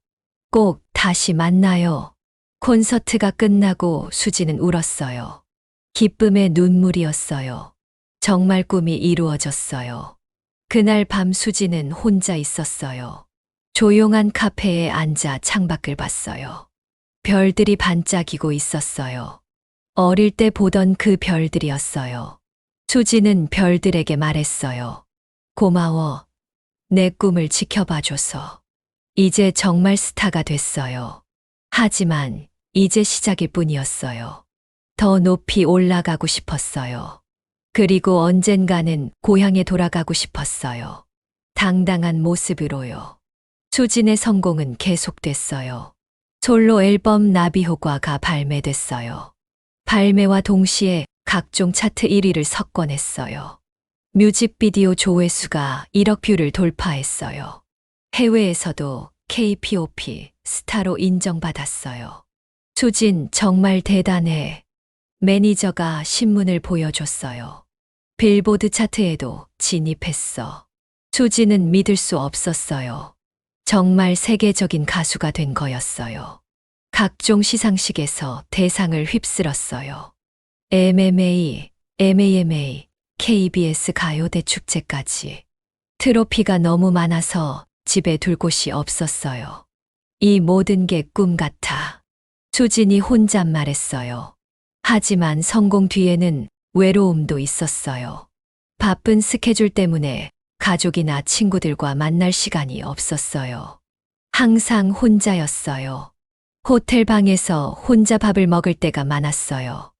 꼭 다시 만나요. 콘서트가 끝나고 수진은 울었어요. 기쁨의 눈물이었어요. 정말 꿈이 이루어졌어요. 그날 밤 수지는 혼자 있었어요. 조용한 카페에 앉아 창밖을 봤어요. 별들이 반짝이고 있었어요. 어릴 때 보던 그 별들이었어요. 수지는 별들에게 말했어요. 고마워. 내 꿈을 지켜봐줘서. 이제 정말 스타가 됐어요. 하지만 이제 시작일 뿐이었어요. 더 높이 올라가고 싶었어요. 그리고 언젠가는 고향에 돌아가고 싶었어요. 당당한 모습으로요. 수진의 성공은 계속됐어요. 솔로 앨범 나비효과가 발매됐어요. 발매와 동시에 각종 차트 1위를 석권했어요. 뮤직비디오 조회수가 1억 뷰를 돌파했어요. 해외에서도 KPOP 스타로 인정받았어요. 수진 정말 대단해. 매니저가 신문을 보여줬어요. 빌보드 차트에도 진입했어. 수지는 믿을 수 없었어요. 정말 세계적인 가수가 된 거였어요. 각종 시상식에서 대상을 휩쓸었어요. MMA, MAMA, KBS 가요대 축제까지. 트로피가 너무 많아서 집에 둘 곳이 없었어요. 이 모든 게 꿈 같아. 수진이 혼잣말했어요. 하지만 성공 뒤에는 외로움도 있었어요. 바쁜 스케줄 때문에 가족이나 친구들과 만날 시간이 없었어요. 항상 혼자였어요. 호텔 방에서 혼자 밥을 먹을 때가 많았어요.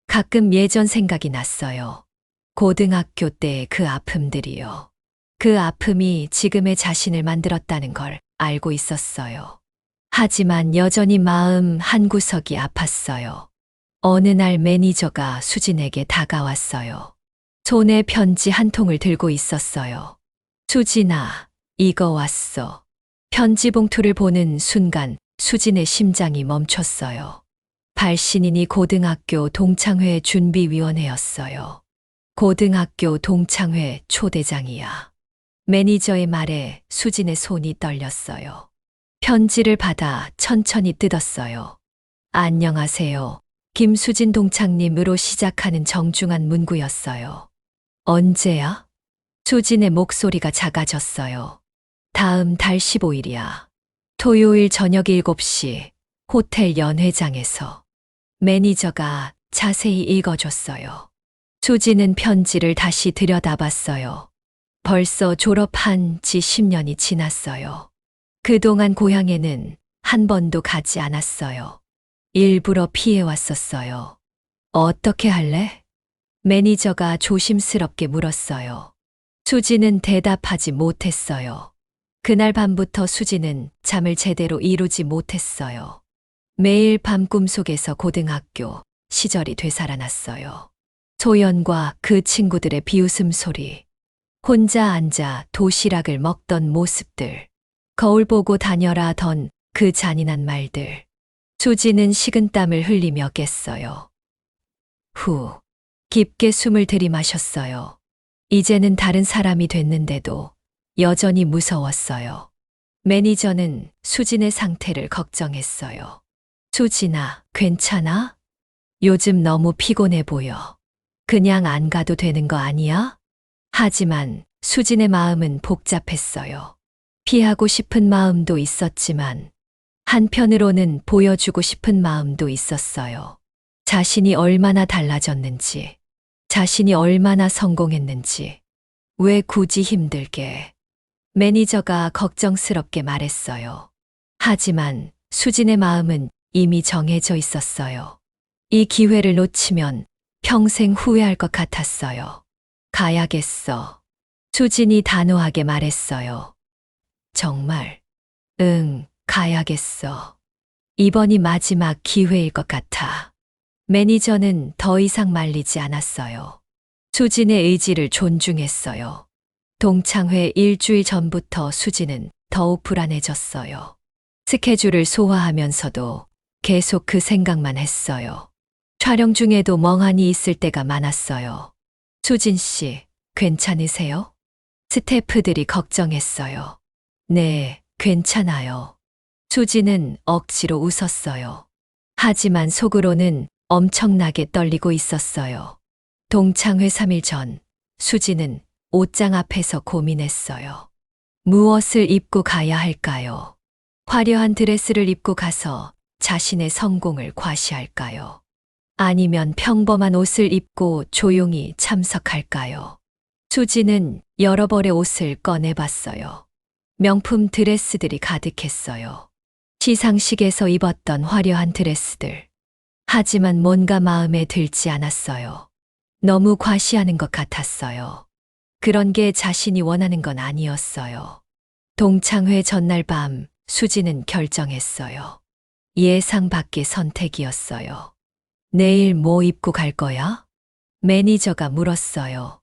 가끔 예전 생각이 났어요. 고등학교 때의 그 아픔들이요. 그 아픔이 지금의 자신을 만들었다는 걸 알고 있었어요. 하지만 여전히 마음 한구석이 아팠어요. 어느 날 매니저가 수진에게 다가왔어요. 손에 편지 한 통을 들고 있었어요. 수진아, 이거 왔어. 편지 봉투를 보는 순간 수진의 심장이 멈췄어요. 발신인이 고등학교 동창회 준비위원회였어요. 고등학교 동창회 초대장이야. 매니저의 말에 수진의 손이 떨렸어요. 편지를 받아 천천히 뜯었어요. 안녕하세요. 김수진 동창님으로 시작하는 정중한 문구였어요. 언제야? 수진의 목소리가 작아졌어요. 다음 달 15일이야. 토요일 저녁 7시 호텔 연회장에서. 매니저가 자세히 읽어줬어요. 수진은 편지를 다시 들여다봤어요. 벌써 졸업한 지 10년이 지났어요. 그동안 고향에는 한 번도 가지 않았어요. 일부러 피해왔었어요. 어떻게 할래? 매니저가 조심스럽게 물었어요. 수지는 대답하지 못했어요. 그날 밤부터 수지는 잠을 제대로 이루지 못했어요. 매일 밤 꿈속에서 고등학교 시절이 되살아났어요. 소연과 그 친구들의 비웃음 소리, 혼자 앉아 도시락을 먹던 모습들, 거울 보고 다녀라던 그 잔인한 말들. 수지는 식은땀을 흘리며 깼어요. 후, 깊게 숨을 들이마셨어요. 이제는 다른 사람이 됐는데도 여전히 무서웠어요. 매니저는 수진의 상태를 걱정했어요. 수진아, 괜찮아? 요즘 너무 피곤해 보여. 그냥 안 가도 되는 거 아니야? 하지만 수진의 마음은 복잡했어요. 피하고 싶은 마음도 있었지만 한편으로는 보여주고 싶은 마음도 있었어요. 자신이 얼마나 달라졌는지, 자신이 얼마나 성공했는지, 왜 굳이 힘들게. 매니저가 걱정스럽게 말했어요. 하지만 수진의 마음은 이미 정해져 있었어요. 이 기회를 놓치면 평생 후회할 것 같았어요. 가야겠어. 수진이 단호하게 말했어요. 정말? 응, 가야겠어. 이번이 마지막 기회일 것 같아. 매니저는 더 이상 말리지 않았어요. 수진의 의지를 존중했어요. 동창회 일주일 전부터 수진은 더욱 불안해졌어요. 스케줄을 소화하면서도 계속 그 생각만 했어요. 촬영 중에도 멍하니 있을 때가 많았어요. 수진 씨, 괜찮으세요? 스태프들이 걱정했어요. 네, 괜찮아요. 수진은 억지로 웃었어요. 하지만 속으로는 엄청나게 떨리고 있었어요. 동창회 3일 전, 수지는 옷장 앞에서 고민했어요. 무엇을 입고 가야 할까요? 화려한 드레스를 입고 가서 자신의 성공을 과시할까요? 아니면 평범한 옷을 입고 조용히 참석할까요? 수지는 여러 벌의 옷을 꺼내봤어요. 명품 드레스들이 가득했어요. 시상식에서 입었던 화려한 드레스들. 하지만 뭔가 마음에 들지 않았어요. 너무 과시하는 것 같았어요. 그런 게 자신이 원하는 건 아니었어요. 동창회 전날 밤 수지는 결정했어요. 예상 밖의 선택이었어요. 내일 뭐 입고 갈 거야? 매니저가 물었어요.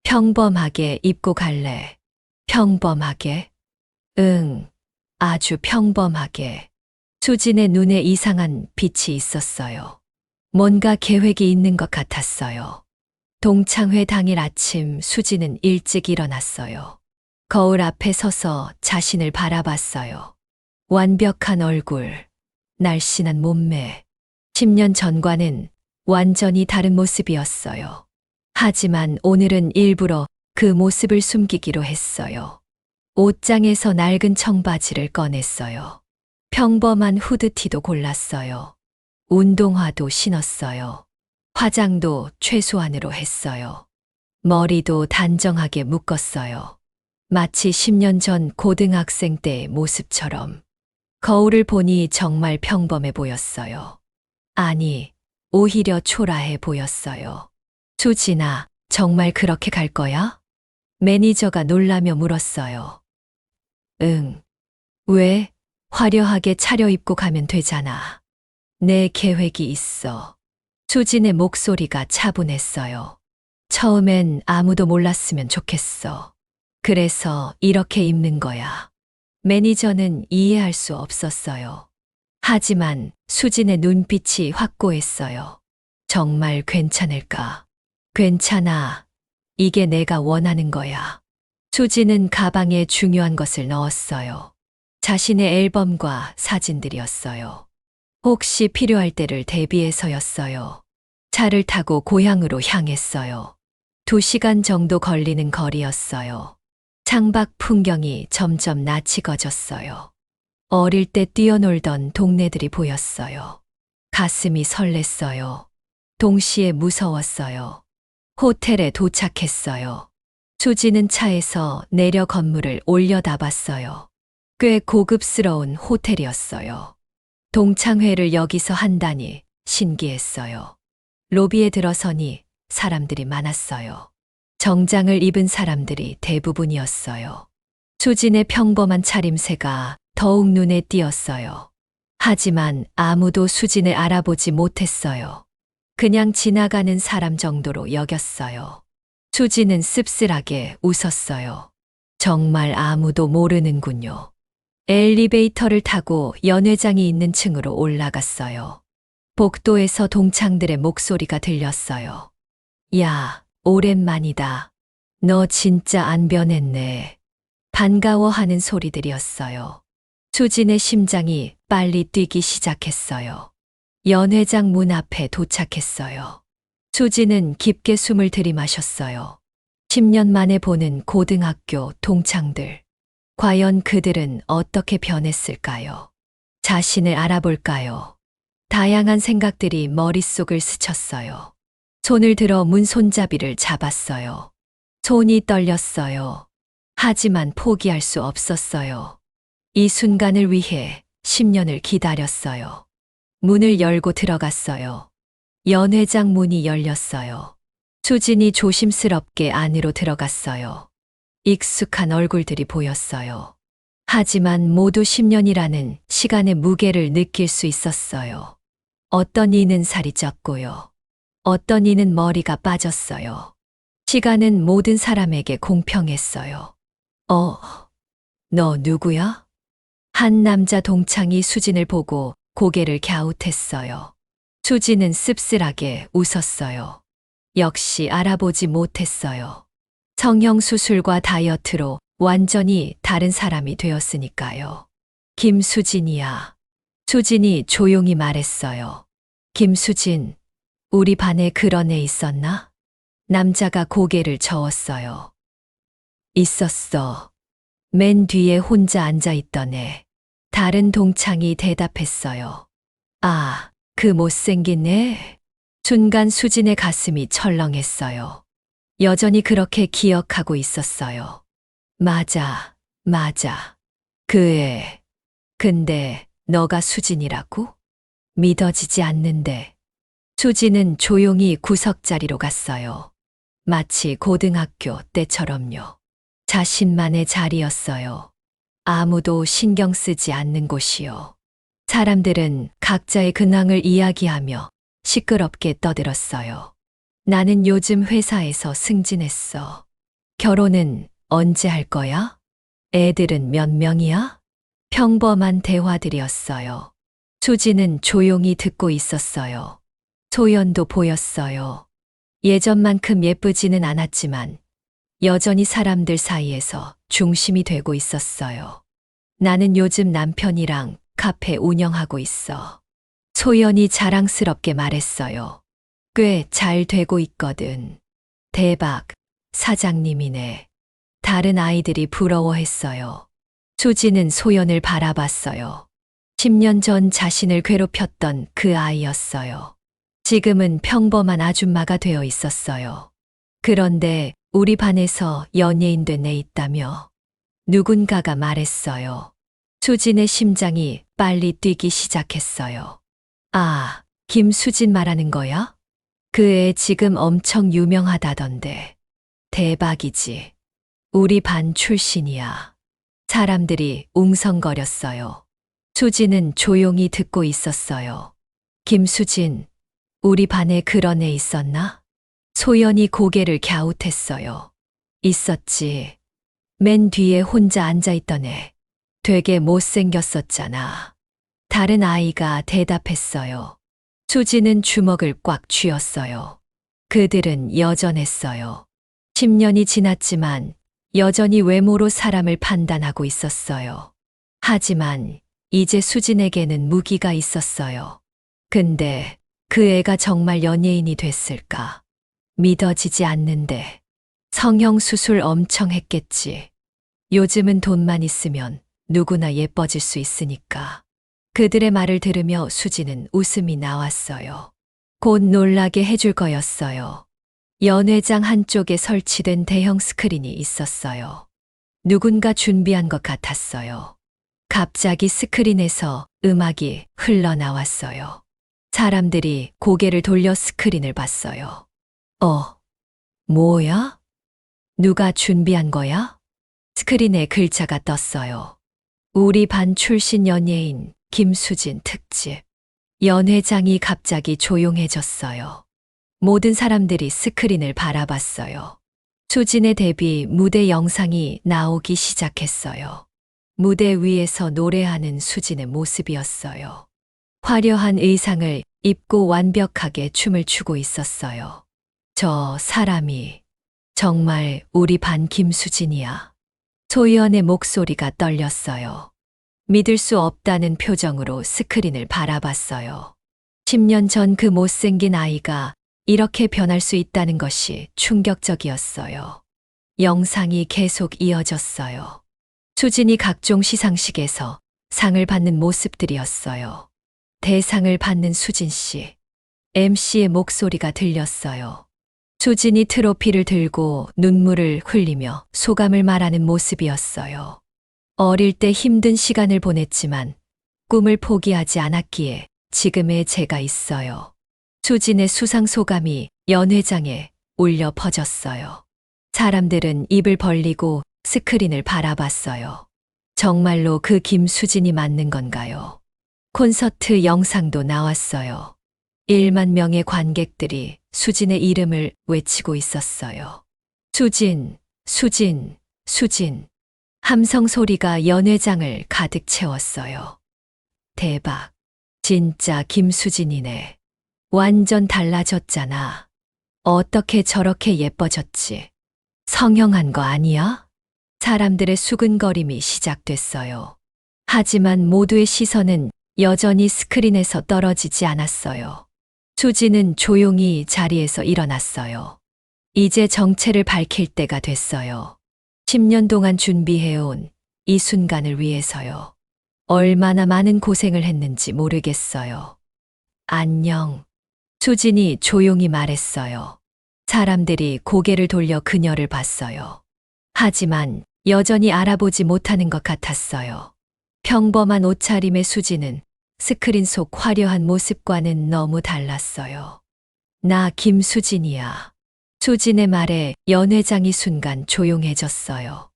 평범하게 입고 갈래? 평범하게? 응, 아주 평범하게. 수진의 눈에 이상한 빛이 있었어요. 뭔가 계획이 있는 것 같았어요. 동창회 당일 아침 수지는 일찍 일어났어요. 거울 앞에 서서 자신을 바라봤어요. 완벽한 얼굴, 날씬한 몸매. 10년 전과는 완전히 다른 모습이었어요. 하지만 오늘은 일부러 그 모습을 숨기기로 했어요. 옷장에서 낡은 청바지를 꺼냈어요. 평범한 후드티도 골랐어요. 운동화도 신었어요. 화장도 최소한으로 했어요. 머리도 단정하게 묶었어요. 마치 10년 전 고등학생 때의 모습처럼. 거울을 보니 정말 평범해 보였어요. 아니, 오히려 초라해 보였어요. 수진아, 정말 그렇게 갈 거야? 매니저가 놀라며 물었어요. 응. 왜? 화려하게 차려입고 가면 되잖아. 내 계획이 있어. 수진의 목소리가 차분했어요. 처음엔 아무도 몰랐으면 좋겠어. 그래서 이렇게 입는 거야. 매니저는 이해할 수 없었어요. 하지만 수진의 눈빛이 확고했어요. 정말 괜찮을까? 괜찮아. 이게 내가 원하는 거야. 수진은 가방에 중요한 것을 넣었어요. 자신의 앨범과 사진들이었어요. 혹시 필요할 때를 대비해서였어요. 차를 타고 고향으로 향했어요. 2시간 정도 걸리는 거리였어요. 창밖 풍경이 점점 낯익어졌어요. 어릴 때 뛰어놀던 동네들이 보였어요. 가슴이 설렜어요. 동시에 무서웠어요. 호텔에 도착했어요. 수지는 차에서 내려 건물을 올려다봤어요. 꽤 고급스러운 호텔이었어요. 동창회를 여기서 한다니 신기했어요. 로비에 들어서니 사람들이 많았어요. 정장을 입은 사람들이 대부분이었어요. 수진의 평범한 차림새가 더욱 눈에 띄었어요. 하지만 아무도 수진을 알아보지 못했어요. 그냥 지나가는 사람 정도로 여겼어요. 수진은 씁쓸하게 웃었어요. 정말 아무도 모르는군요. 엘리베이터를 타고 연회장이 있는 층으로 올라갔어요. 복도에서 동창들의 목소리가 들렸어요. 야, 오랜만이다. 너 진짜 안 변했네. 반가워하는 소리들이었어요. 수진의 심장이 빨리 뛰기 시작했어요. 연회장 문 앞에 도착했어요. 수진은 깊게 숨을 들이마셨어요. 10년 만에 보는 고등학교 동창들. 과연 그들은 어떻게 변했을까요? 자신을 알아볼까요? 다양한 생각들이 머릿속을 스쳤어요. 손을 들어 문 손잡이를 잡았어요. 손이 떨렸어요. 하지만 포기할 수 없었어요. 이 순간을 위해 10년을 기다렸어요. 문을 열고 들어갔어요. 연회장 문이 열렸어요. 수진이 조심스럽게 안으로 들어갔어요. 익숙한 얼굴들이 보였어요. 하지만 모두 10년이라는 시간의 무게를 느낄 수 있었어요. 어떤 이는 살이 쪘고요. 어떤 이는 머리가 빠졌어요. 시간은 모든 사람에게 공평했어요. 너 누구야? 한 남자 동창이 수진을 보고 고개를 갸웃했어요. 수진은 씁쓸하게 웃었어요. 역시 알아보지 못했어요. 성형수술과 다이어트로 완전히 다른 사람이 되었으니까요. 김수진이야. 수진이 조용히 말했어요. 김수진, 우리 반에 그런 애 있었나? 남자가 고개를 저었어요. 있었어. 맨 뒤에 혼자 앉아 있던 애. 다른 동창이 대답했어요. 아, 그 못생긴 애? 순간 수진의 가슴이 철렁했어요. 여전히 그렇게 기억하고 있었어요. 맞아, 맞아. 그 애. 근데 너가 수진이라고? 믿어지지 않는데. 수진은 조용히 구석자리로 갔어요. 마치 고등학교 때처럼요. 자신만의 자리였어요. 아무도 신경 쓰지 않는 곳이요. 사람들은 각자의 근황을 이야기하며 시끄럽게 떠들었어요. 나는 요즘 회사에서 승진했어. 결혼은 언제 할 거야? 애들은 몇 명이야? 평범한 대화들이었어요. 수지는 조용히 듣고 있었어요. 소연도 보였어요. 예전만큼 예쁘지는 않았지만 여전히 사람들 사이에서 중심이 되고 있었어요. 나는 요즘 남편이랑 카페 운영하고 있어. 소연이 자랑스럽게 말했어요. 꽤 잘 되고 있거든. 대박, 사장님이네. 다른 아이들이 부러워했어요. 수지는 소연을 바라봤어요. 10년 전 자신을 괴롭혔던 그 아이였어요. 지금은 평범한 아줌마가 되어 있었어요. 그런데 우리 반에서 연예인 된 애 있다며 누군가가 말했어요. 수진의 심장이 빨리 뛰기 시작했어요. 아, 김수진 말하는 거야? 그 애 지금 엄청 유명하다던데. 대박이지. 우리 반 출신이야. 사람들이 웅성거렸어요. 수진은 조용히 듣고 있었어요. 김수진, 우리 반에 그런 애 있었나? 소연이 고개를 갸웃했어요. 있었지. 맨 뒤에 혼자 앉아있던 애. 되게 못생겼었잖아. 다른 아이가 대답했어요. 수지는 주먹을 꽉 쥐었어요. 그들은 여전했어요. 10년이 지났지만 여전히 외모로 사람을 판단하고 있었어요. 하지만 이제 수진에게는 무기가 있었어요. 근데 그 애가 정말 연예인이 됐을까? 믿어지지 않는데. 성형수술 엄청 했겠지. 요즘은 돈만 있으면 누구나 예뻐질 수 있으니까. 그들의 말을 들으며 수지는 웃음이 나왔어요. 곧 놀라게 해줄 거였어요. 연회장 한쪽에 설치된 대형 스크린이 있었어요. 누군가 준비한 것 같았어요. 갑자기 스크린에서 음악이 흘러나왔어요. 사람들이 고개를 돌려 스크린을 봤어요. 뭐야? 누가 준비한 거야? 스크린에 글자가 떴어요. 우리 반 출신 연예인 김수진 특집. 연회장이 갑자기 조용해졌어요. 모든 사람들이 스크린을 바라봤어요. 수진의 데뷔 무대 영상이 나오기 시작했어요. 무대 위에서 노래하는 수진의 모습이었어요. 화려한 의상을 입고 완벽하게 춤을 추고 있었어요. 저 사람이 정말 우리 반 김수진이야. 소연의 목소리가 떨렸어요. 믿을 수 없다는 표정으로 스크린을 바라봤어요. 10년 전 그 못생긴 아이가 이렇게 변할 수 있다는 것이 충격적이었어요. 영상이 계속 이어졌어요. 수진이 각종 시상식에서 상을 받는 모습들이었어요. 대상을 받는 수진 씨. MC의 목소리가 들렸어요. 수진이 트로피를 들고 눈물을 흘리며 소감을 말하는 모습이었어요. 어릴 때 힘든 시간을 보냈지만 꿈을 포기하지 않았기에 지금의 제가 있어요. 수진의 수상 소감이 연회장에 울려 퍼졌어요. 사람들은 입을 벌리고 스크린을 바라봤어요. 정말로 그 김수진이 맞는 건가요? 콘서트 영상도 나왔어요. 1만 명의 관객들이 수진의 이름을 외치고 있었어요. 수진, 수진, 수진. 함성 소리가 연회장을 가득 채웠어요. 대박. 진짜 김수진이네. 완전 달라졌잖아. 어떻게 저렇게 예뻐졌지? 성형한 거 아니야? 사람들의 수근거림이 시작됐어요. 하지만 모두의 시선은 여전히 스크린에서 떨어지지 않았어요. 수지는 조용히 자리에서 일어났어요. 이제 정체를 밝힐 때가 됐어요. 10년 동안 준비해온 이 순간을 위해서요. 얼마나 많은 고생을 했는지 모르겠어요. 안녕. 수진이 조용히 말했어요. 사람들이 고개를 돌려 그녀를 봤어요. 하지만 여전히 알아보지 못하는 것 같았어요. 평범한 옷차림의 수지는 스크린 속 화려한 모습과는 너무 달랐어요. 나 김수진이야. 수진의 말에 연회장이 순간 조용해졌어요.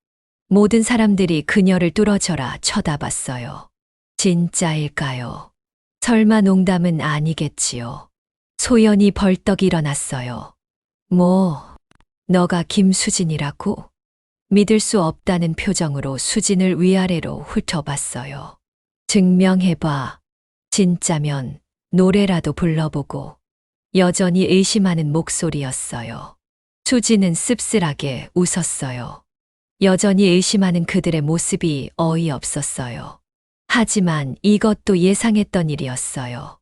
모든 사람들이 그녀를 뚫어져라 쳐다봤어요. 진짜일까요? 설마 농담은 아니겠지요. 소연이 벌떡 일어났어요. 뭐, 너가 김수진이라고? 믿을 수 없다는 표정으로 수진을 위아래로 훑어봤어요. 증명해봐. 진짜면 노래라도 불러보고. 여전히 의심하는 목소리였어요. 수진은 씁쓸하게 웃었어요. 여전히 의심하는 그들의 모습이 어이없었어요. 하지만 이것도 예상했던 일이었어요.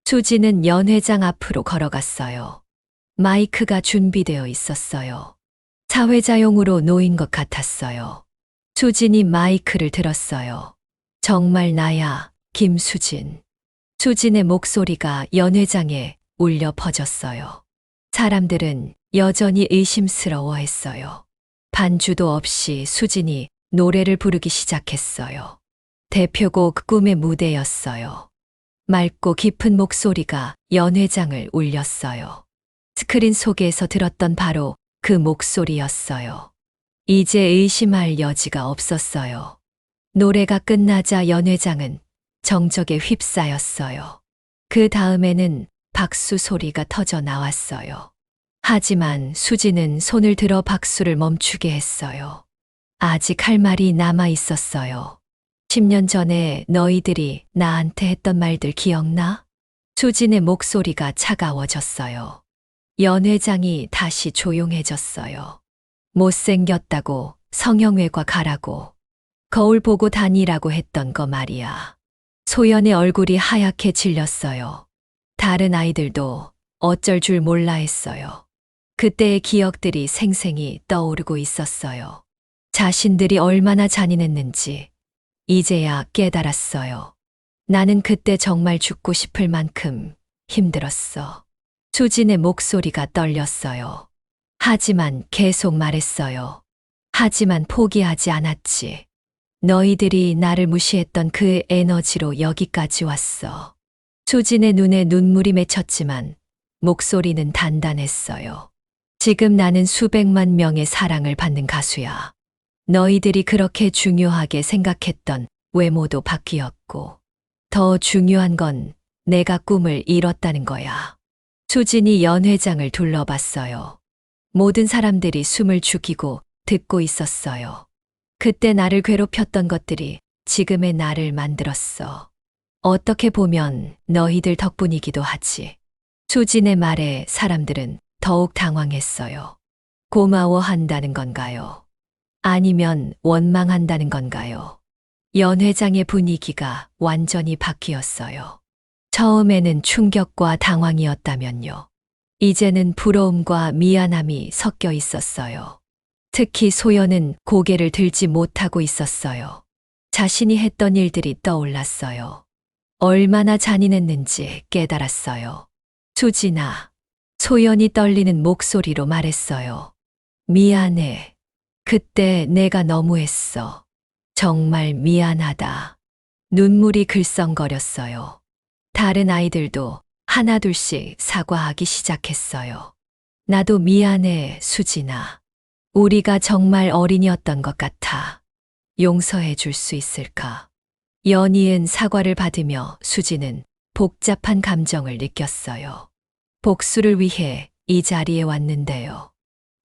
수진은 연회장 앞으로 걸어갔어요. 마이크가 준비되어 있었어요. 사회자용으로 놓인 것 같았어요. 수진이 마이크를 들었어요. 정말 나야, 김수진. 수진의 목소리가 연회장에 울려 퍼졌어요. 사람들은 여전히 의심스러워했어요. 반주도 없이 수진이 노래를 부르기 시작했어요. 대표곡 꿈의 무대였어요. 맑고 깊은 목소리가 연회장을 울렸어요. 스크린 속에서 들었던 바로 그 목소리였어요. 이제 의심할 여지가 없었어요. 노래가 끝나자 연회장은 정적에 휩싸였어요. 그 다음에는 박수 소리가 터져 나왔어요. 하지만 수지는 손을 들어 박수를 멈추게 했어요. 아직 할 말이 남아 있었어요. 10년 전에 너희들이 나한테 했던 말들 기억나? 수진의 목소리가 차가워졌어요. 연회장이 다시 조용해졌어요. 못생겼다고 성형외과 가라고 거울 보고 다니라고 했던 거 말이야. 소연의 얼굴이 하얗게 질렸어요. 다른 아이들도 어쩔 줄 몰라 했어요. 그때의 기억들이 생생히 떠오르고 있었어요. 자신들이 얼마나 잔인했는지 이제야 깨달았어요. 나는 그때 정말 죽고 싶을 만큼 힘들었어. 수진의 목소리가 떨렸어요. 하지만 계속 말했어요. 하지만 포기하지 않았지. 너희들이 나를 무시했던 그 에너지로 여기까지 왔어. 수진의 눈에 눈물이 맺혔지만 목소리는 단단했어요. 지금 나는 수백만 명의 사랑을 받는 가수야. 너희들이 그렇게 중요하게 생각했던 외모도 바뀌었고, 더 중요한 건 내가 꿈을 이뤘다는 거야. 수진이 연회장을 둘러봤어요. 모든 사람들이 숨을 죽이고 듣고 있었어요. 그때 나를 괴롭혔던 것들이 지금의 나를 만들었어. 어떻게 보면 너희들 덕분이기도 하지. 수진의 말에 사람들은 더욱 당황했어요. 고마워한다는 건가요? 아니면 원망한다는 건가요? 연회장의 분위기가 완전히 바뀌었어요. 처음에는 충격과 당황이었다면요. 이제는 부러움과 미안함이 섞여 있었어요. 특히 소연은 고개를 들지 못하고 있었어요. 자신이 했던 일들이 떠올랐어요. 얼마나 잔인했는지 깨달았어요. 수진아, 소연이 떨리는 목소리로 말했어요. 미안해. 그때 내가 너무했어. 정말 미안하다. 눈물이 글썽거렸어요. 다른 아이들도 하나둘씩 사과하기 시작했어요. 나도 미안해, 수진아. 우리가 정말 어린이였던 것 같아. 용서해 줄 수 있을까? 연이은 사과를 받으며 수진은 복잡한 감정을 느꼈어요. 복수를 위해 이 자리에 왔는데요.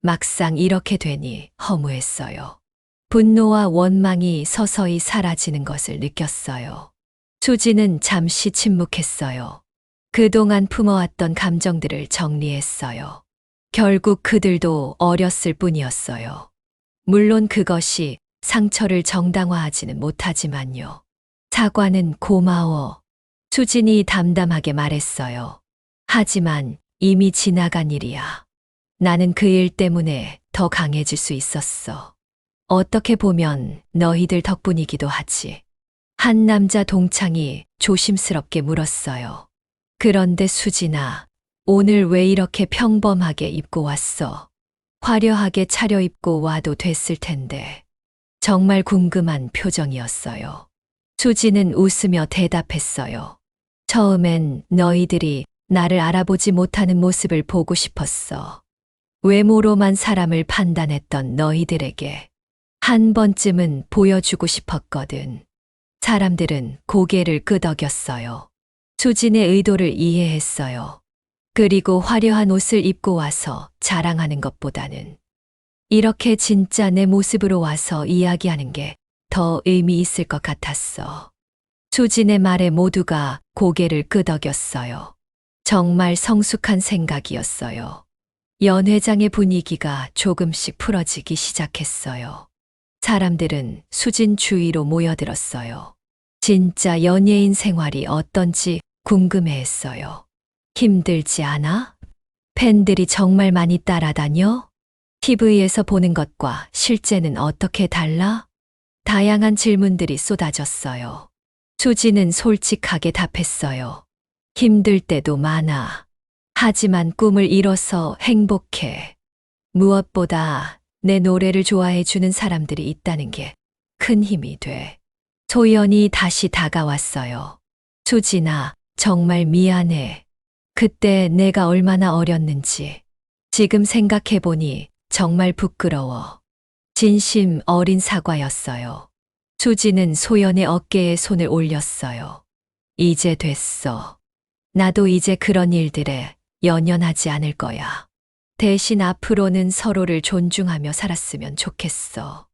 막상 이렇게 되니 허무했어요. 분노와 원망이 서서히 사라지는 것을 느꼈어요. 수진은 잠시 침묵했어요. 그동안 품어왔던 감정들을 정리했어요. 결국 그들도 어렸을 뿐이었어요. 물론 그것이 상처를 정당화하지는 못하지만요. 사과는 고마워. 수진이 담담하게 말했어요. 하지만 이미 지나간 일이야. 나는 그 일 때문에 더 강해질 수 있었어. 어떻게 보면 너희들 덕분이기도 하지. 한 남자 동창이 조심스럽게 물었어요. 그런데 수진아, 오늘 왜 이렇게 평범하게 입고 왔어? 화려하게 차려입고 와도 됐을 텐데. 정말 궁금한 표정이었어요. 수진은 웃으며 대답했어요. 처음엔 너희들이 나를 알아보지 못하는 모습을 보고 싶었어. 외모로만 사람을 판단했던 너희들에게 한 번쯤은 보여주고 싶었거든. 사람들은 고개를 끄덕였어요. 수진의 의도를 이해했어요. 그리고 화려한 옷을 입고 와서 자랑하는 것보다는 이렇게 진짜 내 모습으로 와서 이야기하는 게 더 의미 있을 것 같았어. 수진의 말에 모두가 고개를 끄덕였어요. 정말 성숙한 생각이었어요. 연회장의 분위기가 조금씩 풀어지기 시작했어요. 사람들은 수진 주위로 모여들었어요. 진짜 연예인 생활이 어떤지 궁금해했어요. 힘들지 않아? 팬들이 정말 많이 따라다녀? TV에서 보는 것과 실제는 어떻게 달라? 다양한 질문들이 쏟아졌어요. 수지는 솔직하게 답했어요. 힘들 때도 많아. 하지만 꿈을 이뤄서 행복해. 무엇보다 내 노래를 좋아해 주는 사람들이 있다는 게 큰 힘이 돼. 소연이 다시 다가왔어요. 수진아, 정말 미안해. 그때 내가 얼마나 어렸는지. 지금 생각해보니 정말 부끄러워. 진심 어린 사과였어요. 수지는 소연의 어깨에 손을 올렸어요. 이제 됐어. 나도 이제 그런 일들에 연연하지 않을 거야. 대신 앞으로는 서로를 존중하며 살았으면 좋겠어.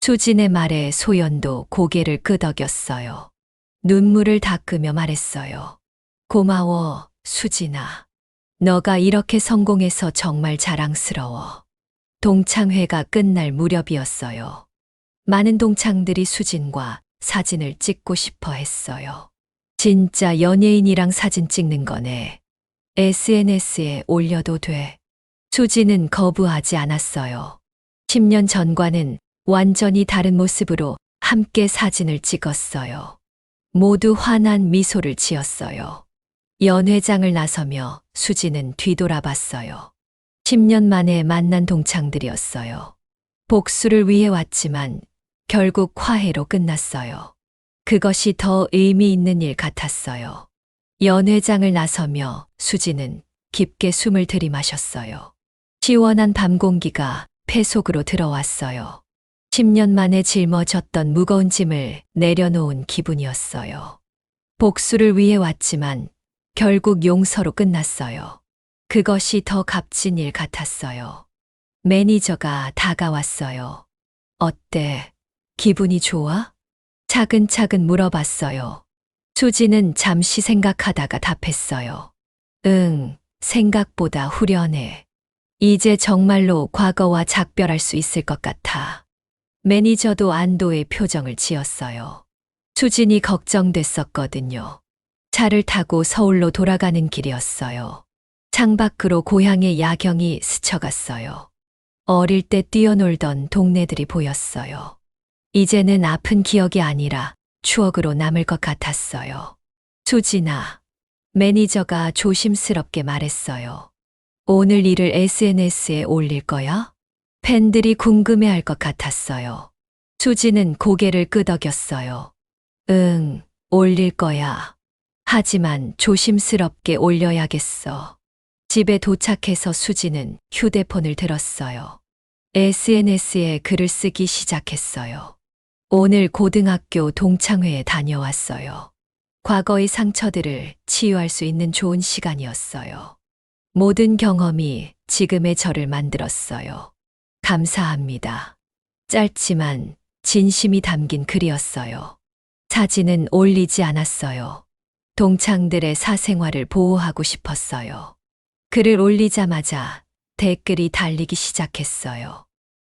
수진의 말에 소연도 고개를 끄덕였어요. 눈물을 닦으며 말했어요. 고마워, 수진아. 너가 이렇게 성공해서 정말 자랑스러워. 동창회가 끝날 무렵이었어요. 많은 동창들이 수진과 사진을 찍고 싶어 했어요. 진짜 연예인이랑 사진 찍는 거네. SNS에 올려도 돼. 수진은 거부하지 않았어요. 10년 전과는 완전히 다른 모습으로 함께 사진을 찍었어요. 모두 환한 미소를 지었어요. 연회장을 나서며 수진은 뒤돌아봤어요. 10년 만에 만난 동창들이었어요. 복수를 위해 왔지만 결국 화해로 끝났어요. 그것이 더 의미 있는 일 같았어요. 연회장을 나서며 수지는 깊게 숨을 들이마셨어요. 시원한 밤 공기가 폐 속으로 들어왔어요. 10년 만에 짊어졌던 무거운 짐을 내려놓은 기분이었어요. 복수를 위해 왔지만 결국 용서로 끝났어요. 그것이 더 값진 일 같았어요. 매니저가 다가왔어요. 어때? 기분이 좋아? 차근차근 물어봤어요. 수지는 잠시 생각하다가 답했어요. 응, 생각보다 후련해. 이제 정말로 과거와 작별할 수 있을 것 같아. 매니저도 안도의 표정을 지었어요. 수진이 걱정됐었거든요. 차를 타고 서울로 돌아가는 길이었어요. 창밖으로 고향의 야경이 스쳐갔어요. 어릴 때 뛰어놀던 동네들이 보였어요. 이제는 아픈 기억이 아니라 추억으로 남을 것 같았어요. 수진아, 매니저가 조심스럽게 말했어요. 오늘 일을 SNS에 올릴 거야? 팬들이 궁금해할 것 같았어요. 수진은 고개를 끄덕였어요. 응, 올릴 거야. 하지만 조심스럽게 올려야겠어. 집에 도착해서 수지는 휴대폰을 들었어요. SNS에 글을 쓰기 시작했어요. 오늘 고등학교 동창회에 다녀왔어요. 과거의 상처들을 치유할 수 있는 좋은 시간이었어요. 모든 경험이 지금의 저를 만들었어요. 감사합니다. 짧지만 진심이 담긴 글이었어요. 사진은 올리지 않았어요. 동창들의 사생활을 보호하고 싶었어요. 글을 올리자마자 댓글이 달리기 시작했어요.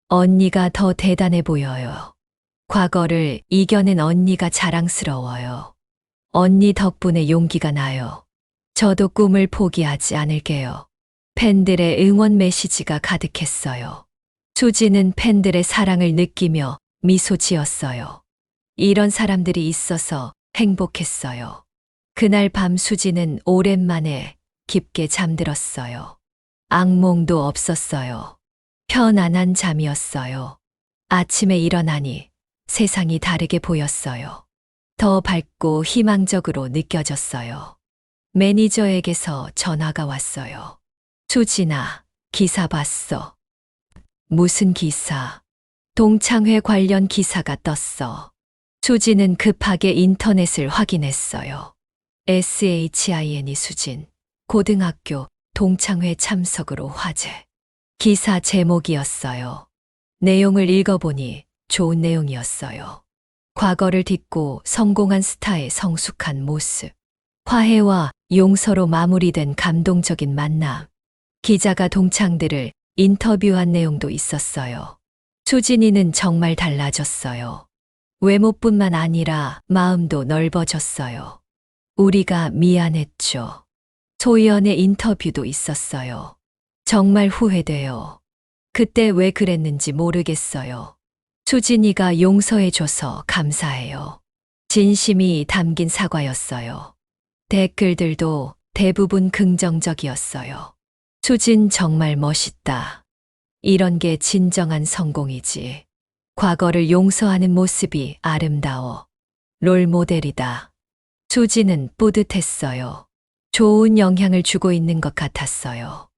언니가 더 대단해 보여요. 과거를 이겨낸 언니가 자랑스러워요. 언니 덕분에 용기가 나요. 저도 꿈을 포기하지 않을게요. 팬들의 응원 메시지가 가득했어요. 수지는 팬들의 사랑을 느끼며 미소 지었어요. 이런 사람들이 있어서 행복했어요. 그날 밤 수지는 오랜만에 깊게 잠들었어요. 악몽도 없었어요. 편안한 잠이었어요. 아침에 일어나니 세상이 다르게 보였어요. 더 밝고 희망적으로 느껴졌어요. 매니저에게서 전화가 왔어요. 수진아, 기사 봤어. 무슨 기사? 동창회 관련 기사가 떴어. 수지는 급하게 인터넷을 확인했어요. SHIN이 수진, 고등학교 동창회 참석으로 화제. 기사 제목이었어요. 내용을 읽어보니 좋은 내용이었어요. 과거를 딛고 성공한 스타의 성숙한 모습. 화해와 용서로 마무리된 감동적인 만남. 기자가 동창들을 인터뷰한 내용도 있었어요. 수진이는 정말 달라졌어요. 외모뿐만 아니라 마음도 넓어졌어요. 우리가 미안했죠. 소연의 인터뷰도 있었어요. 정말 후회돼요. 그때 왜 그랬는지 모르겠어요. 수진이가 용서해줘서 감사해요. 진심이 담긴 사과였어요. 댓글들도 대부분 긍정적이었어요. 수진 정말 멋있다. 이런 게 진정한 성공이지. 과거를 용서하는 모습이 아름다워. 롤모델이다. 수진은 뿌듯했어요. 좋은 영향을 주고 있는 것 같았어요.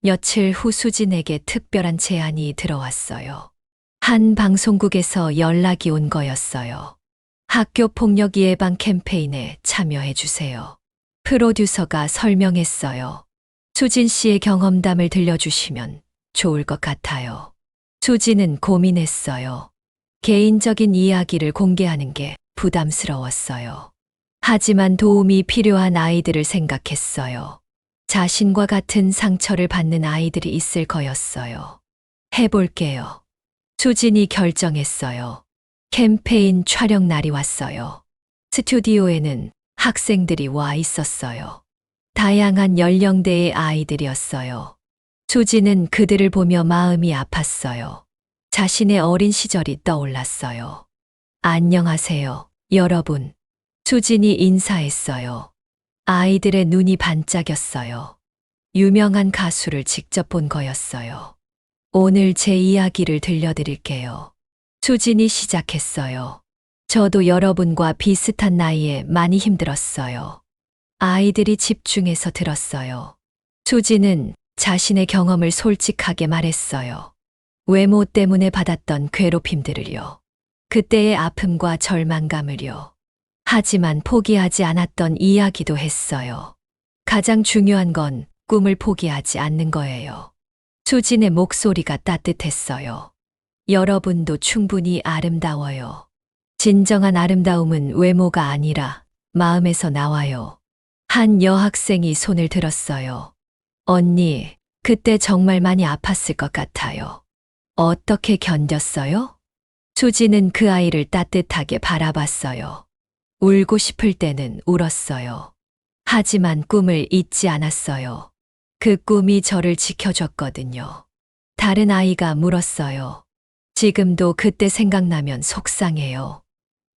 며칠 후 수진에게 특별한 제안이 들어왔어요. 한 방송국에서 연락이 온 거였어요. 학교 폭력 예방 캠페인에 참여해 주세요. 프로듀서가 설명했어요. 수진 씨의 경험담을 들려주시면 좋을 것 같아요. 수진은 고민했어요. 개인적인 이야기를 공개하는 게 부담스러웠어요. 하지만 도움이 필요한 아이들을 생각했어요. 자신과 같은 상처를 받는 아이들이 있을 거였어요. 해볼게요. 수진이 결정했어요. 캠페인 촬영 날이 왔어요. 스튜디오에는 학생들이 와 있었어요. 다양한 연령대의 아이들이었어요. 수진은 그들을 보며 마음이 아팠어요. 자신의 어린 시절이 떠올랐어요. 안녕하세요, 여러분. 수진이 인사했어요. 아이들의 눈이 반짝였어요. 유명한 가수를 직접 본 거였어요. 오늘 제 이야기를 들려드릴게요. 수진이 시작했어요. 저도 여러분과 비슷한 나이에 많이 힘들었어요. 아이들이 집중해서 들었어요. 수진은 자신의 경험을 솔직하게 말했어요. 외모 때문에 받았던 괴롭힘들을요. 그때의 아픔과 절망감을요. 하지만 포기하지 않았던 이야기도 했어요. 가장 중요한 건 꿈을 포기하지 않는 거예요. 수진의 목소리가 따뜻했어요. 여러분도 충분히 아름다워요. 진정한 아름다움은 외모가 아니라 마음에서 나와요. 한 여학생이 손을 들었어요. 언니, 그때 정말 많이 아팠을 것 같아요. 어떻게 견뎠어요? 수지는 그 아이를 따뜻하게 바라봤어요. 울고 싶을 때는 울었어요. 하지만 꿈을 잊지 않았어요. 그 꿈이 저를 지켜줬거든요. 다른 아이가 물었어요. 지금도 그때 생각나면 속상해요.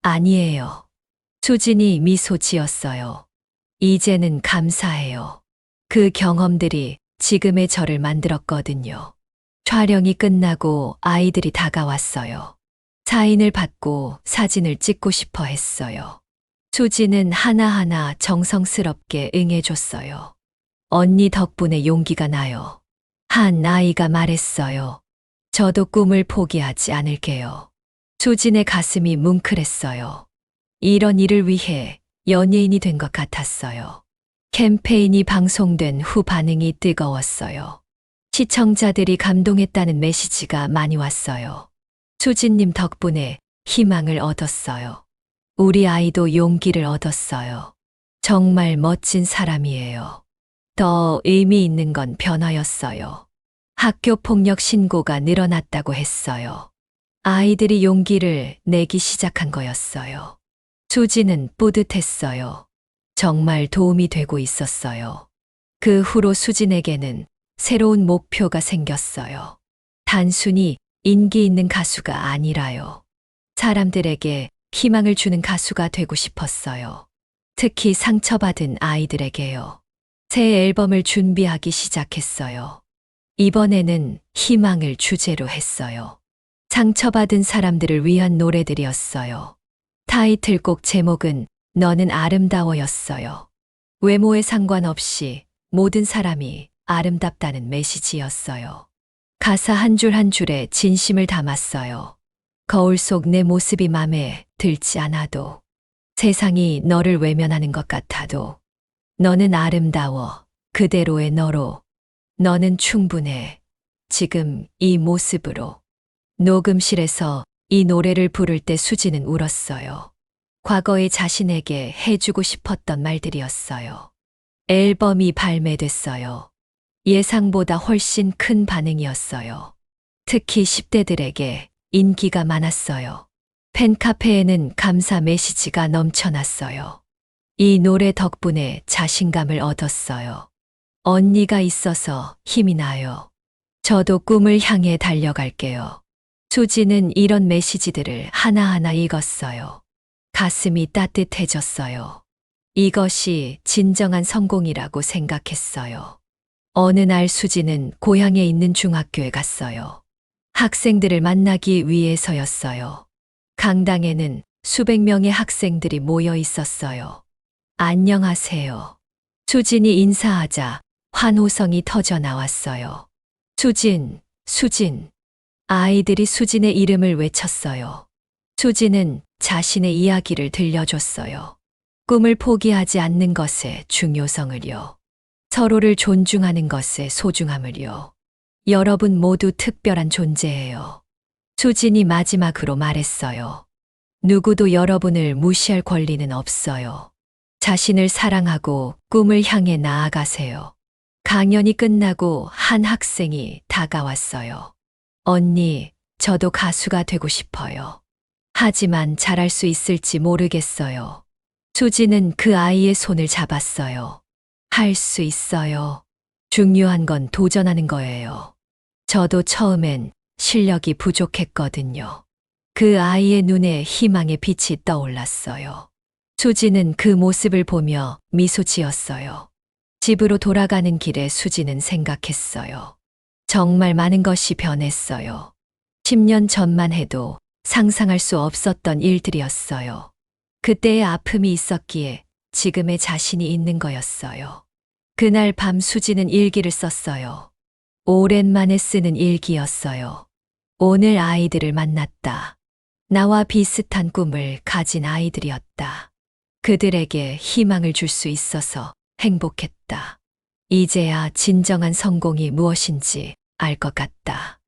아니에요. 수진이 미소 지었어요. 이제는 감사해요. 그 경험들이 지금의 저를 만들었거든요. 촬영이 끝나고 아이들이 다가왔어요. 사인을 받고 사진을 찍고 싶어 했어요. 수지는 하나하나 정성스럽게 응해줬어요. 언니 덕분에 용기가 나요. 한 아이가 말했어요. 저도 꿈을 포기하지 않을게요. 수진의 가슴이 뭉클했어요. 이런 일을 위해 연예인이 된 것 같았어요. 캠페인이 방송된 후 반응이 뜨거웠어요. 시청자들이 감동했다는 메시지가 많이 왔어요. 수진님 덕분에 희망을 얻었어요. 우리 아이도 용기를 얻었어요. 정말 멋진 사람이에요. 더 의미 있는 건 변화였어요. 학교 폭력 신고가 늘어났다고 했어요. 아이들이 용기를 내기 시작한 거였어요. 수지는 뿌듯했어요. 정말 도움이 되고 있었어요. 그 후로 수진에게는 새로운 목표가 생겼어요. 단순히 인기 있는 가수가 아니라요. 사람들에게 희망을 주는 가수가 되고 싶었어요. 특히 상처받은 아이들에게요. 새 앨범을 준비하기 시작했어요. 이번에는 희망을 주제로 했어요. 상처받은 사람들을 위한 노래들이었어요. 타이틀곡 제목은 너는 아름다워였어요. 외모에 상관없이 모든 사람이 아름답다는 메시지였어요. 가사 한 줄 한 줄에 진심을 담았어요. 거울 속 내 모습이 맘에 들지 않아도, 세상이 너를 외면하는 것 같아도, 너는 아름다워, 그대로의 너로. 너는 충분해, 지금 이 모습으로. 녹음실에서 이 노래를 부를 때 수지는 울었어요. 과거의 자신에게 해주고 싶었던 말들이었어요. 앨범이 발매됐어요. 예상보다 훨씬 큰 반응이었어요. 특히 10대들에게 인기가 많았어요. 팬카페에는 감사 메시지가 넘쳐났어요. 이 노래 덕분에 자신감을 얻었어요. 언니가 있어서 힘이 나요. 저도 꿈을 향해 달려갈게요. 수지는 이런 메시지들을 하나하나 읽었어요. 가슴이 따뜻해졌어요. 이것이 진정한 성공이라고 생각했어요. 어느 날 수지는 고향에 있는 중학교에 갔어요. 학생들을 만나기 위해서였어요. 강당에는 수백 명의 학생들이 모여 있었어요. 안녕하세요. 수진이 인사하자 환호성이 터져 나왔어요. 수진, 수진. 아이들이 수진의 이름을 외쳤어요. 수진은 자신의 이야기를 들려줬어요. 꿈을 포기하지 않는 것의 중요성을요. 서로를 존중하는 것의 소중함을요. 여러분 모두 특별한 존재예요. 수진이 마지막으로 말했어요. 누구도 여러분을 무시할 권리는 없어요. 자신을 사랑하고 꿈을 향해 나아가세요. 강연이 끝나고 한 학생이 다가왔어요. 언니, 저도 가수가 되고 싶어요. 하지만 잘할 수 있을지 모르겠어요. 수지는 그 아이의 손을 잡았어요. 할 수 있어요. 중요한 건 도전하는 거예요. 저도 처음엔 실력이 부족했거든요. 그 아이의 눈에 희망의 빛이 떠올랐어요. 수지는 그 모습을 보며 미소 지었어요. 집으로 돌아가는 길에 수지는 생각했어요. 정말 많은 것이 변했어요. 10년 전만 해도 상상할 수 없었던 일들이었어요. 그때의 아픔이 있었기에 지금의 자신이 있는 거였어요. 그날 밤 수지는 일기를 썼어요. 오랜만에 쓰는 일기였어요. 오늘 아이들을 만났다. 나와 비슷한 꿈을 가진 아이들이었다. 그들에게 희망을 줄 수 있어서 행복했다. 이제야 진정한 성공이 무엇인지 알 것 같다.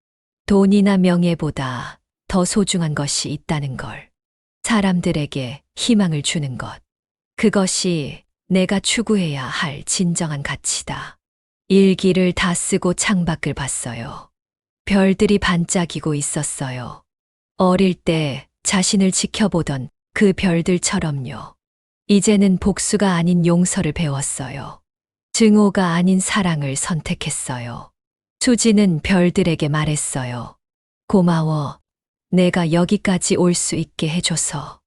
돈이나 명예보다 더 소중한 것이 있다는 걸. 사람들에게 희망을 주는 것. 그것이 내가 추구해야 할 진정한 가치다. 일기를 다 쓰고 창밖을 봤어요. 별들이 반짝이고 있었어요. 어릴 때 자신을 지켜보던 그 별들처럼요. 이제는 복수가 아닌 용서를 배웠어요. 증오가 아닌 사랑을 선택했어요. 수지는 별들에게 말했어요. 고마워. 내가 여기까지 올 수 있게 해줘서.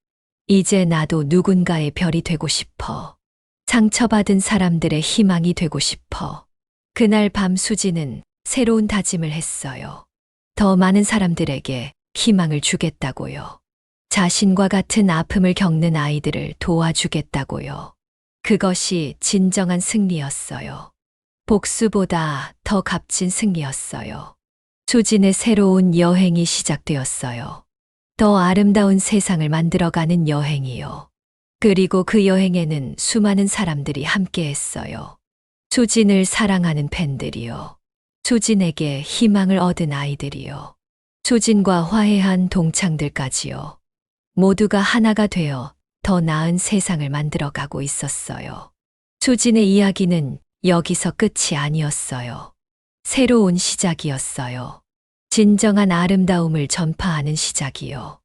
이제 나도 누군가의 별이 되고 싶어. 상처받은 사람들의 희망이 되고 싶어. 그날 밤 수지는 새로운 다짐을 했어요. 더 많은 사람들에게 희망을 주겠다고요. 자신과 같은 아픔을 겪는 아이들을 도와주겠다고요. 그것이 진정한 승리였어요. 복수보다 더 값진 승리였어요. 수진의 새로운 여행이 시작되었어요. 더 아름다운 세상을 만들어가는 여행이요. 그리고 그 여행에는 수많은 사람들이 함께했어요. 수진을 사랑하는 팬들이요. 수진에게 희망을 얻은 아이들이요. 수진과 화해한 동창들까지요. 모두가 하나가 되어 더 나은 세상을 만들어가고 있었어요. 수진의 이야기는 여기서 끝이 아니었어요. 새로운 시작이었어요. 진정한 아름다움을 전파하는 시작이요.